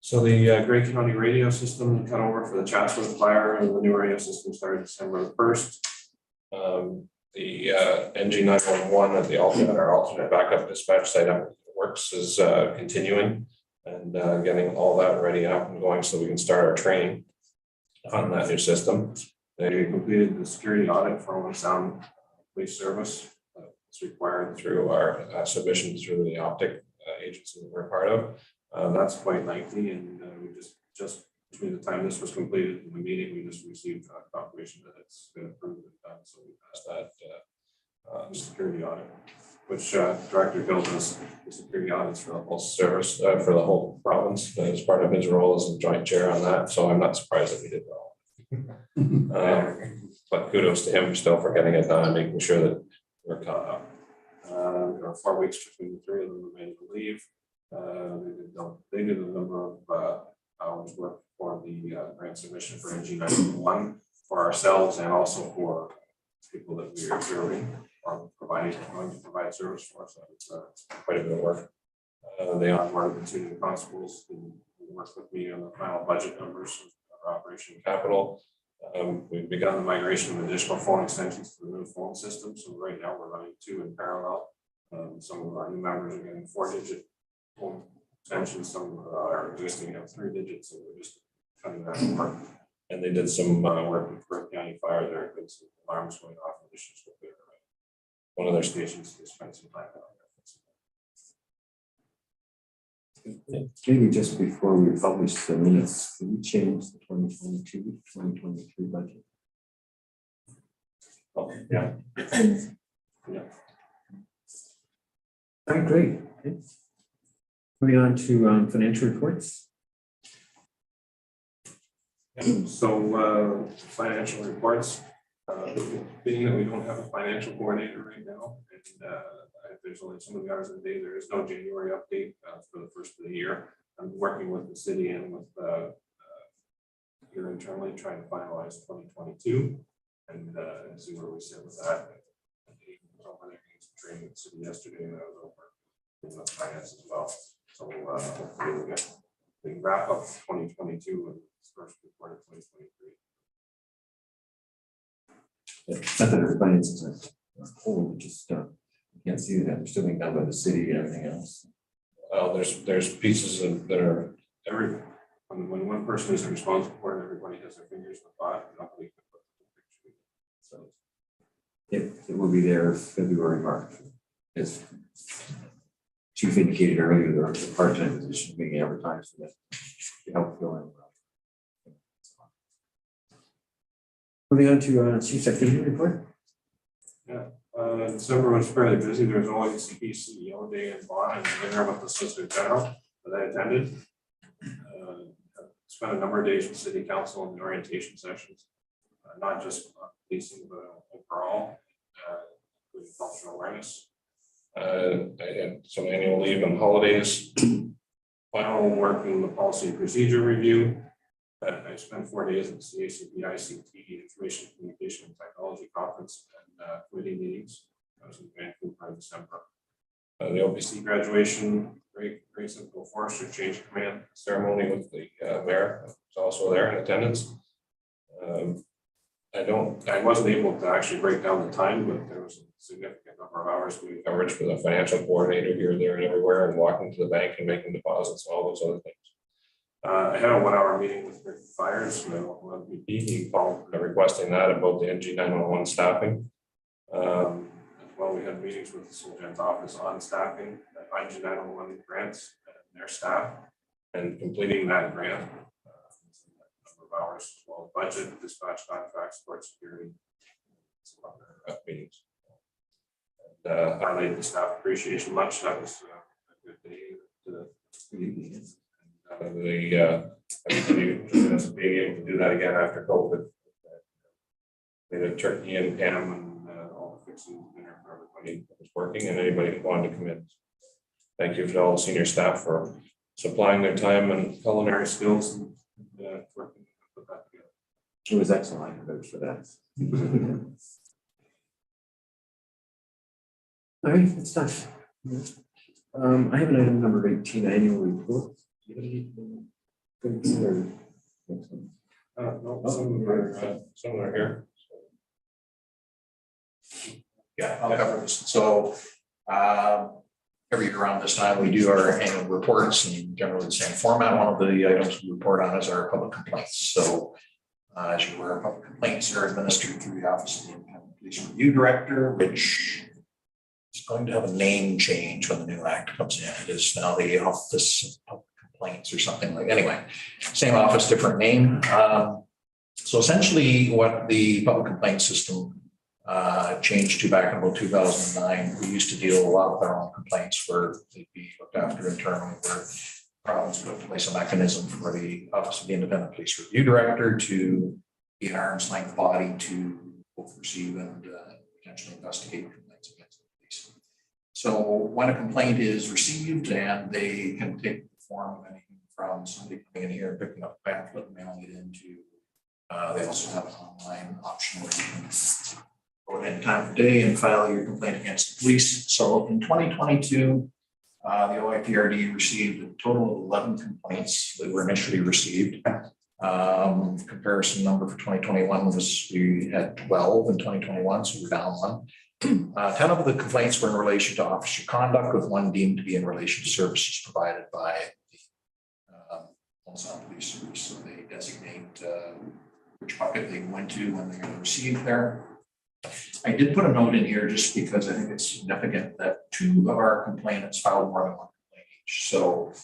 So the Grey County radio system cut over for the Chatsworth fire, and the new radio system started December 1st. The NG 911 at the alternate backup dispatch site up works is continuing and getting all that ready up and going so we can start our training on that new system. They completed the security audit for Owen Sound Police Service. It's required through our submission through the optic agency that we're part of. That's quite lengthy, and we just between the time this was completed and the meeting, we just received confirmation that it's been approved and done. So we passed that security audit, which Director Hill does the security audits for the whole service, for the whole province as part of his role as a joint chair on that. So I'm not surprised that he did well. But kudos to him still for getting it done and making sure that we're caught up. There are 4 weeks between the three of them remaining to leave. They did a number of hours work for the grant submission for NG 911 for ourselves and also for people that we are serving or going to provide service for. So it's quite a bit of work. They onboarded the 2 new constables who worked with me on the final budget numbers of our operation capital. We've begun the migration of additional phone extensions to the new phone system. So right now we're running 2 in parallel. Some of our new members are getting 4-digit phone extensions. Some of our existing have 3 digits. So we're just cutting that over. And they did some work with Perth County Fire. There have been some alarms going off and issues with their one of their stations. They spent some time on Maybe just before we publish the minutes, can we change the 2022-2023 budget? Oh, yeah. Yeah. All right, great. Okay. Moving on to financial reports. So financial reports, being that we don't have a financial coordinator right now, and there's only so many hours a day, there is no January update for the first of the year. I'm working with the city and with here internally trying to finalize 2022 and see where we sit with that. Training with the city yesterday, and I was over in finance as well. So hopefully we can wrap up 2022 and first report of 2023. Not that our finances are whole, just you can't see that they're still being done by the city and everything else. Well, there's pieces that are when one person isn't responsible for it, everybody has their fingers in the pot. Nobody can put the picture. So It will be there February, March. As Chief indicated earlier, there are a part-time position being advertised for that to help fill in. Moving on to Chief's activity report. December was fairly busy. There was OSPSB CEO day in Vaughan and dinner with the Solicitor General that I attended. Spent a number of days with City Council and orientation sessions, not just policing, but overall, including cultural awareness. I had some annual leave and holidays. Final work in the policy and procedure review. I spent 4 days at the CACP ICT Information Communication and Technology Conference and committee meetings. I was in Vancouver in December. The OPC graduation, great simple forester change of command ceremony with the mayor was also there in attendance. I wasn't able to actually break down the time, but there was a significant number of hours we coverage with a financial coordinator here, there, and everywhere, and walking to the bank and making deposits, all those other things. I had a 1 hour meeting with Rick Fires, he called requesting that about the NG 911 staffing. Well, we had meetings with the Solgen's office on staffing, NG 911 grants and their staff, and completing that grant. Number of hours, well, budget, dispatch contracts, support security, some other meetings. And highlighted the staff appreciation lunch. That was a good day to being able to do that again after COVID. We had a turkey and ham and all the fixing dinner for everybody that was working and anybody who wanted to come in. Thank you to all the senior staff for supplying their time and culinary skills and working to put that together. It was excellent. I voted for that. All right, good stuff. I have an item number 18, annual report. Do you have anything? No, some are here. Yeah, I'll cover this. So every year around this time, we do our annual reports in generally the same format. One of the items we report on is our public complaints. So as you're aware, public complaints are administered through the Office of the Independent Police Review Director, which is going to have a name change when the new act comes in. It is now the Office of Public Complaints or something like, anyway, same office, different name. So essentially what the public complaint system changed to back in about 2009, we used to deal a lot with our own complaints where they'd be looked after internally, where province put in place a mechanism for the Office of the Independent Police Review Director to be an arm's length body to both receive and potentially investigate complaints against the police. So when a complaint is received, and they can take the form of anything from somebody coming in here and picking up a pamphlet and mailing it into, they also have an online option where you can go ahead time of day and file your complaint against the police. So in 2022, the OIPRD received a total of 11 complaints that were initially received. Comparison number for 2021 was we had 12 in 2021, so we're down 1. 10 of the complaints were in relation to officer conduct, with 1 deemed to be in relation to services provided by the Ensemble Police Service. So they designate which bucket they went to when they were received there. I did put a note in here just because I think it's significant that 2 of our complainants filed more than 1 complaint each. So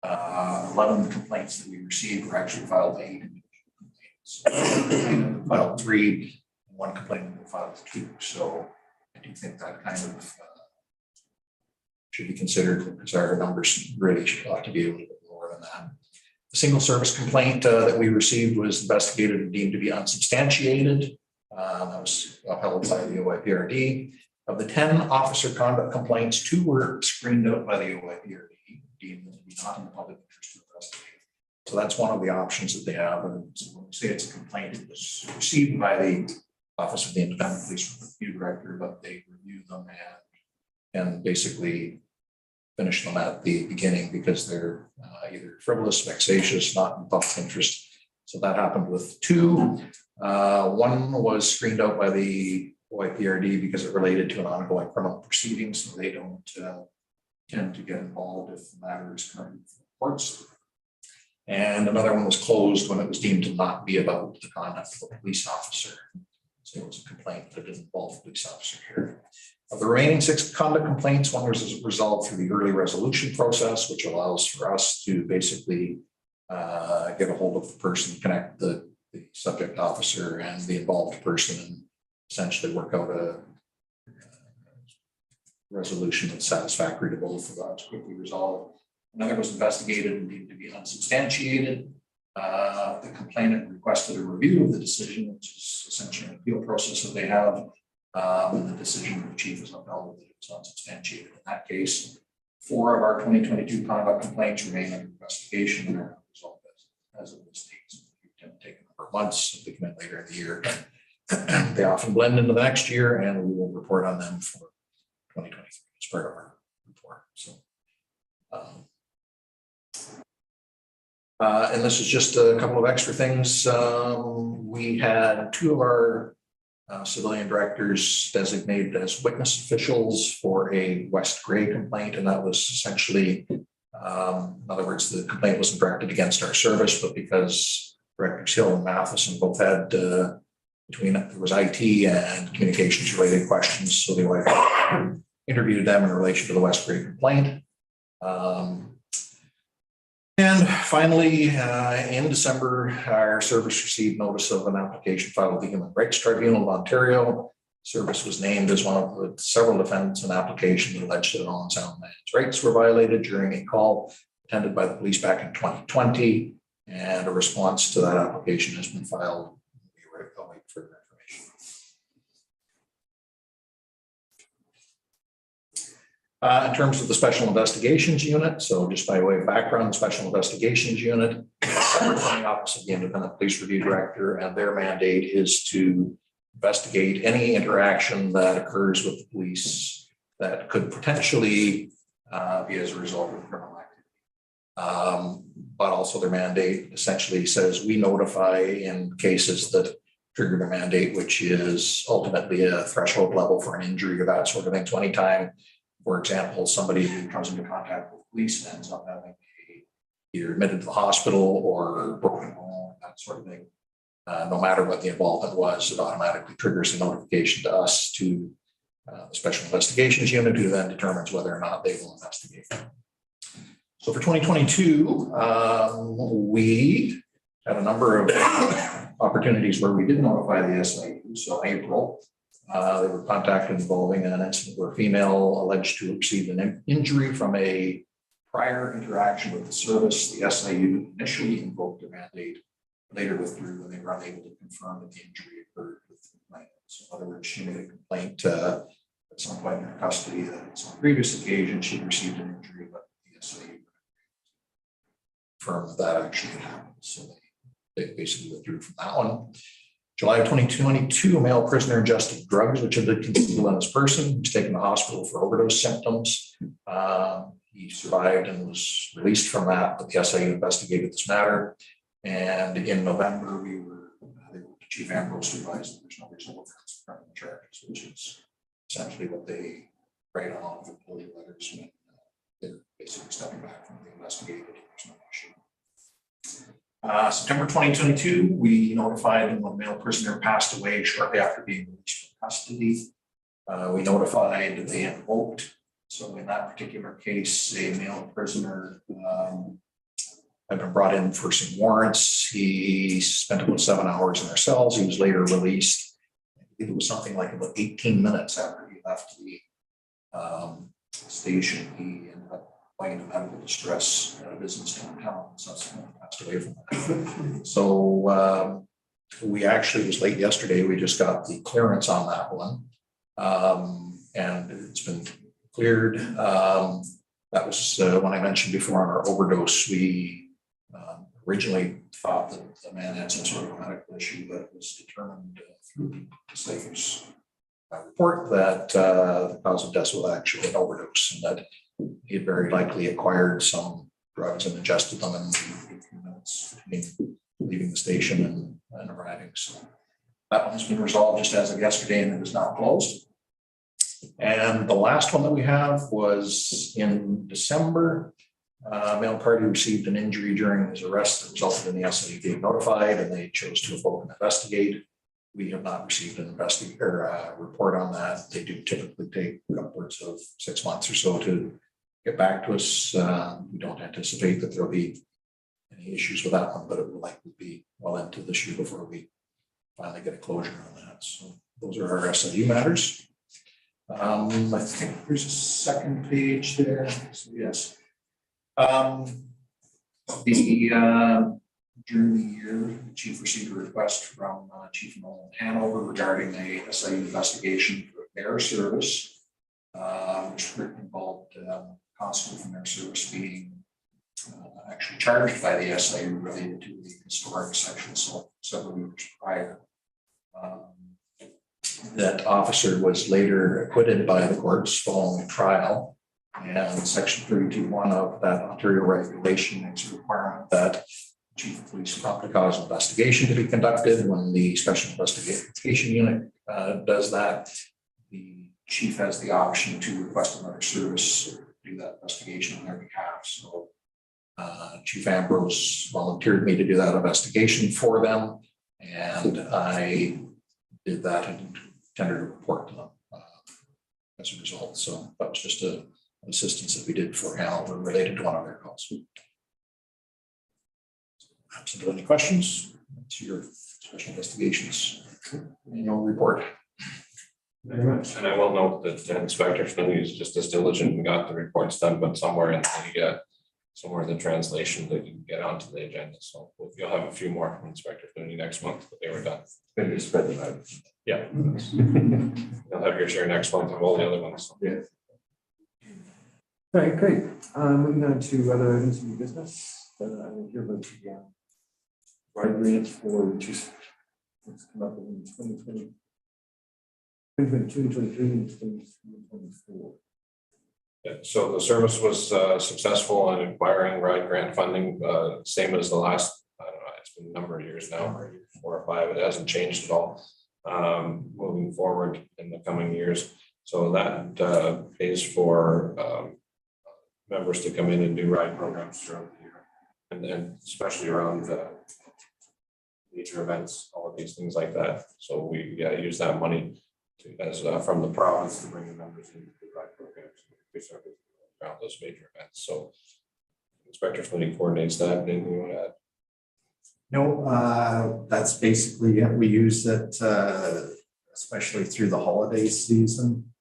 11 complaints that we received were actually filed by 8 individual complainants. Filed 3, and 1 complainant filed 2. So I do think that kind of should be considered, because our numbers really ought to be a little bit lower than that. The single service complaint that we received was investigated and deemed to be unsubstantiated. That was upheld by the OIPRD. Of the 10 officer conduct complaints, 2 were screened out by the OIPRD, deemed to be not in the public interest to investigate. So that's one of the options that they have. And so when we say it's a complaint, it was received by the Office of the Independent Police Review Director, but they review them and basically finish them at the beginning because they're either frivolous, vexatious, not in public interest. So that happened with 2. 1 was screened out by the OIPRD because it related to an ongoing criminal proceeding, so they don't tend to get involved if the matter is currently in courts. And another one was closed when it was deemed to not be about the conduct of a police officer. So it was a complaint that didn't involve a police officer here. Of the remaining 6 conduct complaints, one was resolved through the early resolution process, which allows for us to basically get a hold of the person, connect the subject officer and the involved person, and essentially work out a resolution that's satisfactory to both of us, quickly resolved. Another was investigated and deemed to be unsubstantiated. The complainant requested a review of the decision, which is essentially an appeal process that they have. And the decision of the chief is upheld that it was unsubstantiated. In that case, 4 of our 2022 conduct complaints remain under investigation and are resolved as of this date. So they tend to take a number of months. If they come in later in the year, they often blend into the next year, and we will report on them for 2023 as part of our report. So. And this is just a couple of extra things. We had 2 of our civilian directors designated as witness officials for a West Gray complaint, and that was essentially, in other words, the complaint wasn't directed against our service, but because Directors Hill and Matheson both had there was IT and communications related questions, so they interviewed them in relation to the West Gray complaint. And finally, in December, our service received notice of an application filed with the Human Rights Tribunal of Ontario. Service was named as one of the several defendants in application that alleged that Owen Sound man's rights were violated during a call attended by the police back in 2020, and a response to that application has been filed. I'll wait for further information. In terms of the Special Investigations Unit, so just by way of background, the Special Investigations Unit, separate from the Office of the Independent Police Review Director, and their mandate is to investigate any interaction that occurs with the police that could potentially be as a result of criminal activity. But also their mandate essentially says we notify in cases that trigger the mandate, which is ultimately a threshold level for an injury or that sort of thing. So anytime, for example, somebody who comes into contact with police and ends up having either admitted to the hospital or broken home, that sort of thing, no matter what the involvement was, it automatically triggers a notification to us, to the Special Investigations Unit, who then determines whether or not they will investigate. So for 2022, we had a number of opportunities where we did notify the SIU. So April, they were contacted involving an incident where a female alleged to have received an injury from a prior interaction with the service. The SIU initially invoked a mandate, later withdrew when they were unable to confirm that the injury occurred with the complaint. So in other words, she made a complaint at some point in her custody that on some previous occasion she received an injury, but the SIU confirmed that actually had happened. So they basically withdrew from that one. July of 2022, a male prisoner ingested drugs which had been concealed in his person. He was taken to the hospital for overdose symptoms. He survived and was released from that, but the SIU investigated this matter. And in November, the Chief Ambrose advised that there's no reasonable offense for criminal charges, which is essentially what they write on all of the plea letters when they're basically stepping back from the investigated. There's no issue. September 2022, we notified when a male prisoner passed away shortly after being released from custody. We notified they invoked. So in that particular case, a male prisoner had been brought in for some warrants. He spent about 7 hours in their cells. He was later released. It was something like about 18 minutes after he left the station. He ended up going into medical distress at a business downtown and subsequently passed away from that. So we actually, it was late yesterday, we just got the clearance on that one. And it's been cleared. That was when I mentioned before on our overdose, we originally thought that the man had some sort of medical issue, but it was determined through the SAFE's report that the cause of death was actually an overdose, and that he had very likely acquired some drugs and ingested them in 18 minutes between leaving the station and arriving. So that one has been resolved just as of yesterday, and it is now closed. And the last one that we have was in December. Male party received an injury during his arrest that resulted in the SIU being notified, and they chose to invoke and investigate. We have not received an report on that. They do typically take upwards of 6 months or so to get back to us. We don't anticipate that there'll be any issues with that one, but it will likely be well into this year before we finally get a closure on that. So those are our SIU matters. I think there's a second page there. So yes. During the year, the chief received a request from Chief Nolan Hanover regarding a SIU investigation for air service, which involved constable from air service being actually charged by the SIU related to the historic section several years prior. That officer was later acquitted by the courts following trial. And section 32(1) of that Ontario regulation makes a requirement that chief of police promptly cause an investigation to be conducted. When the special investigation unit does that, the chief has the option to request another service to do that investigation on their behalf. So Chief Ambrose volunteered me to do that investigation for them, and I did that and tendered a report to them as a result. So that was just an assistance that we did for Hanover related to one of their calls. Absent of any questions, to your special investigations annual report. Very much. And I will note that Inspector Flynn is just as diligent and got the reports done, but somewhere in the translation that you can get onto the agenda. So you'll have a few more from Inspector Flynn next month, but they were done. Maybe spread them out. Yeah. You'll have your share next month of all the other ones. Yeah. All right, great. Moving on to other items of business. I will hear about the wide grant for which is what's come up in 2020, 2022, 23, and 2024. Yeah, so the service was successful in acquiring RIDE grant funding, same as the last, I don't know, it's been a number of years now, 4 or 5, it hasn't changed at all moving forward in the coming years. So that pays for members to come in and do RIDE programs throughout the year, and then especially around major events, all of these things like that. So we use that money from the province to bring the members into the RIDE programs. We start around those major events. So Inspector Flynn coordinates that. Anything you want to add? No, that's basically it. We use it especially through the holiday season.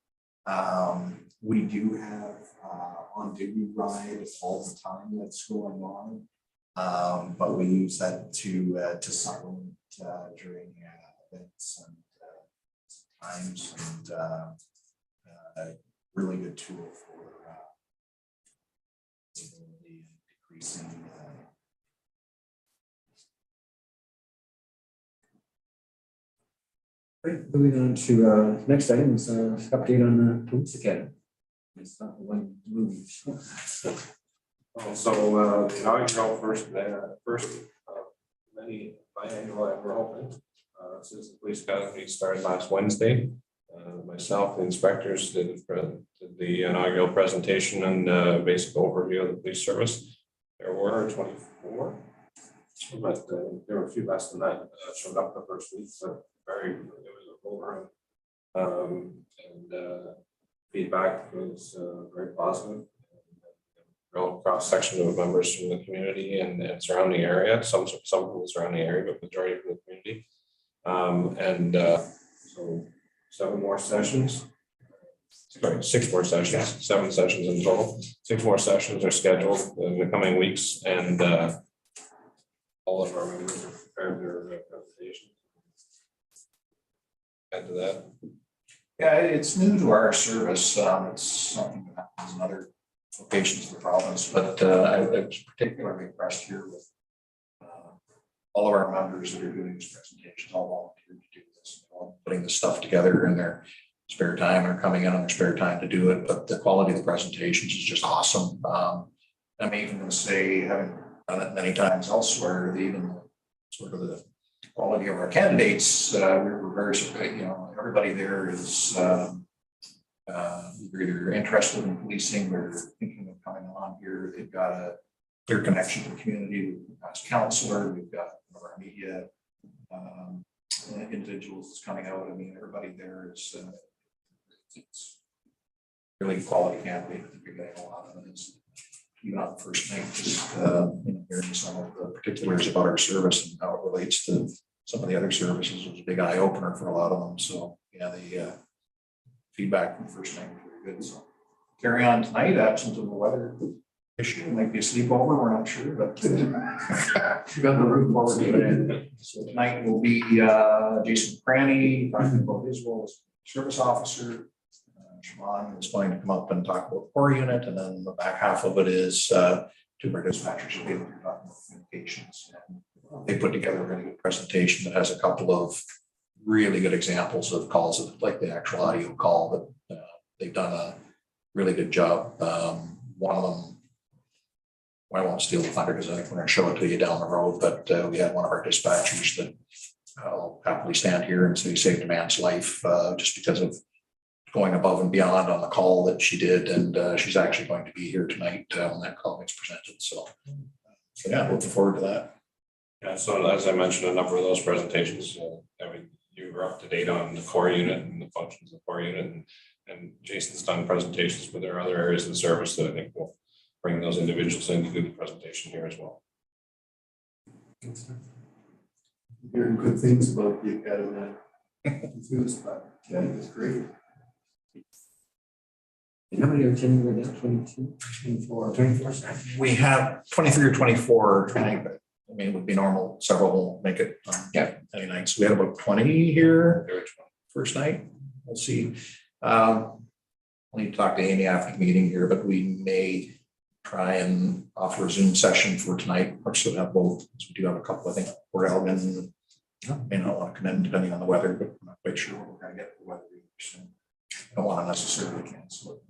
We do have on-duty ride all the time that's going on, but we use that to supplement during events and times, and really good tool for decreasing. Great. Moving on to next item is update on the police academy. It's not one movie. So the inaugural first many biannual ever opened since the police academy started last Wednesday. Myself, the inspectors did the inaugural presentation and basic overview of the police service. There were 24, but there were a few less than that showed up the first week. So it was a full room, and feedback was very positive. Real cross section of members from the community and surrounding area, some from the surrounding area, but majority from the community. So 7 more sessions. Sorry, 6 more sessions, 7 sessions in total. 6 more sessions are scheduled in the coming weeks, and all of our members are prepared their presentation. Add to that. Yeah, it's new to our service. It's something that happens in other locations of the province, but I was particularly impressed here with all of our members that are doing these presentations, all volunteered to do this, all putting this stuff together in their spare time or coming in on their spare time to do it. But the quality of the presentations is just awesome. I'm even going to say, having done it many times elsewhere, even sort of the quality of our candidates, we're very, everybody there is either interested in policing or thinking of coming on here. They've got a clear connection to the community. We've got a counselor, we've got one of our media individuals coming out. I mean, everybody there is it's really quality candidate. I think you're getting a lot of this. Even on the first night, just hearing some of the particulars about our service and how it relates to some of the other services was a big eye opener for a lot of them. So yeah, the feedback from the first night was very good. So carry on tonight, absent of the weather issue, it might be a sleepover, we're not sure, but we've got the roof forward to it. So tonight will be Jason Cranny talking about his role as service officer. Siobhan is going to come up and talk about the core unit, and then the back half of it is two of our dispatchers will be able to talk about communications. And they put together a really good presentation that has a couple of really good examples of calls, like the actual audio call that they've done a really good job. One of them, I won't steal the thunder because I think we're going to show it to you down the road, but we had one of our dispatchers that I'll happily stand here and say saved a man's life just because of going above and beyond on the call that she did. And she's actually going to be here tonight when that call gets presented. So yeah, looking forward to that. Yeah, so as I mentioned, a number of those presentations, I mean, you were up to date on the core unit and the functions of the core unit, and Jason's done presentations, but there are other areas of the service that I think will bring those individuals in to do the presentation here as well. Hearing good things about the academy. Enthused by it. Yeah, it's great. And how many are attending right now? 22? 24. We have 23 or 24 tonight, but I mean, it would be normal. Several will make it any night. So we had about 20 here first night. We'll see. I'll need to talk to Amy after the meeting here, but we may try and offer a Zoom session for tonight, or so have both. So we do have a couple, I think, Port Elgin may not want to come in depending on the weather, but I'm not quite sure what we're going to get for the weather. So I don't want to necessarily cancel it.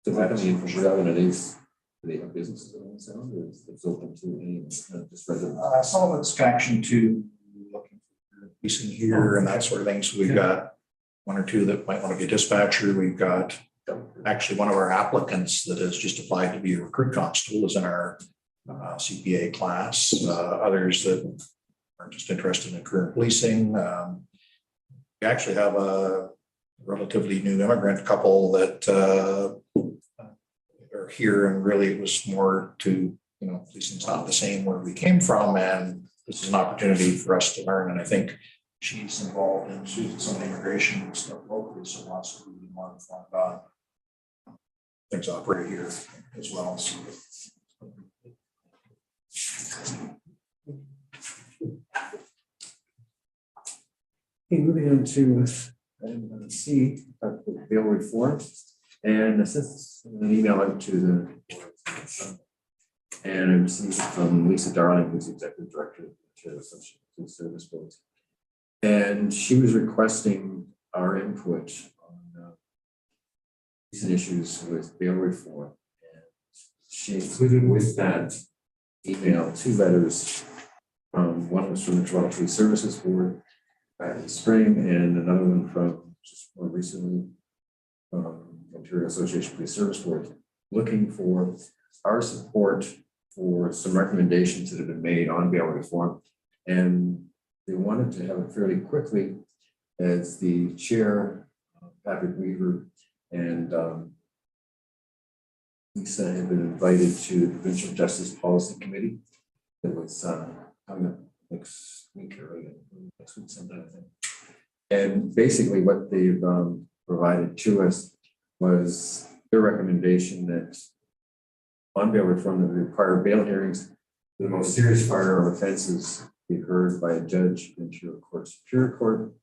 So that coming in from Port Elgin, do they have businesses on the sound, or is it open to any just residents? Some of it's connection to looking for leasing here and that sort of thing. So we've got one or two that might want to be a dispatcher. We've got actually one of our applicants that has just applied to be a recruit constable is in our CPA class. Others that are just interested in career policing. We actually have a relatively new immigrant couple that are here, and really it was more to, policing's not the same where we came from, and this is an opportunity for us to learn. And I think she's involved in some of the immigration stuff locally, so wants to be more informed about things operate here as well. So. Okay, moving on to item C, bail reform, and since an email out to the and I received from Lisa Darling, who's the executive director of the Association of Service Boards, and she was requesting our input on recent issues with bail reform, and she included with that email 2 letters. One was from the Toronto Police Services Board back in the spring, and another one from just more recently Ontario Association of Police Service Board, looking for our support for some recommendations that have been made on bail reform. And they wanted to have it fairly quickly, as the chair, Patrick Weaver, and Lisa had been invited to the Provincial Justice Policy Committee that was coming up next week or next week sometime, I think. And basically what they've provided to us was their recommendation that on bail reform that would require bail hearings for the most serious firearm offenses be heard by a judge in Ontario Court Superior Court,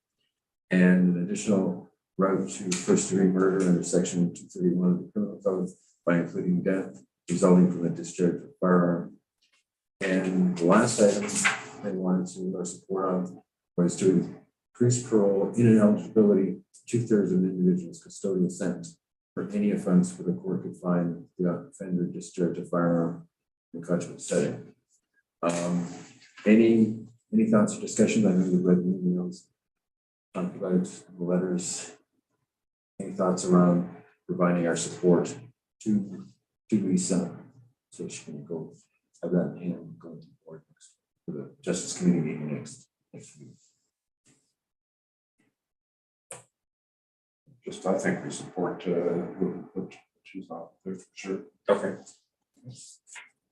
and an additional route to first-degree murder under Section 231 of the Criminal Code by including death resulting from a discharge of firearm. And the last item they wanted to support on was to increase parole in ineligibility 2/3 of an individual's custodial sentence for any offense where the court could find the offender discharge a firearm in a conjugal setting. Any thoughts or discussions? I know you've read the emails, talked about the letters. Any thoughts around providing our support to Lisa? So she can go have that in hand going to the board next for the Justice Committee meeting next week. Just, I think we support, what she's on there for sure. Okay.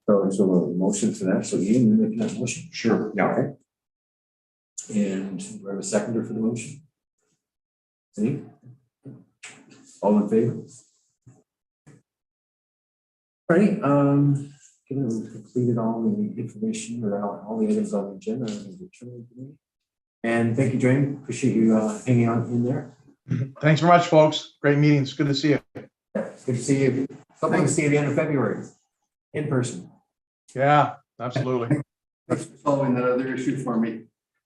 So a motion for that. So Ian, you're making that motion? Sure. Yeah. Okay. And do I have a seconder for the motion? Any? All in favor? All right, given that we've completed all the information or all the items on the agenda, I'm going to return to me. And thank you, Dwayne. Appreciate you hanging on in there. Thanks very much, folks. Great meetings. Good to see you. Good to see you. Hopefully to see you at the end of February in person. Yeah, absolutely. Thanks for solving that other issue for me,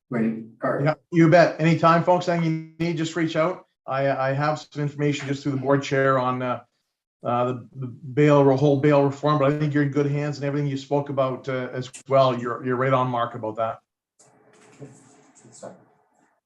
Wayne. Carter. Yeah, you bet. Anytime, folks, anything you need, just reach out. I have some information just through the board chair on the whole bail reform, but I think you're in good hands and everything you spoke about as well. You're right on mark about that. Good stuff.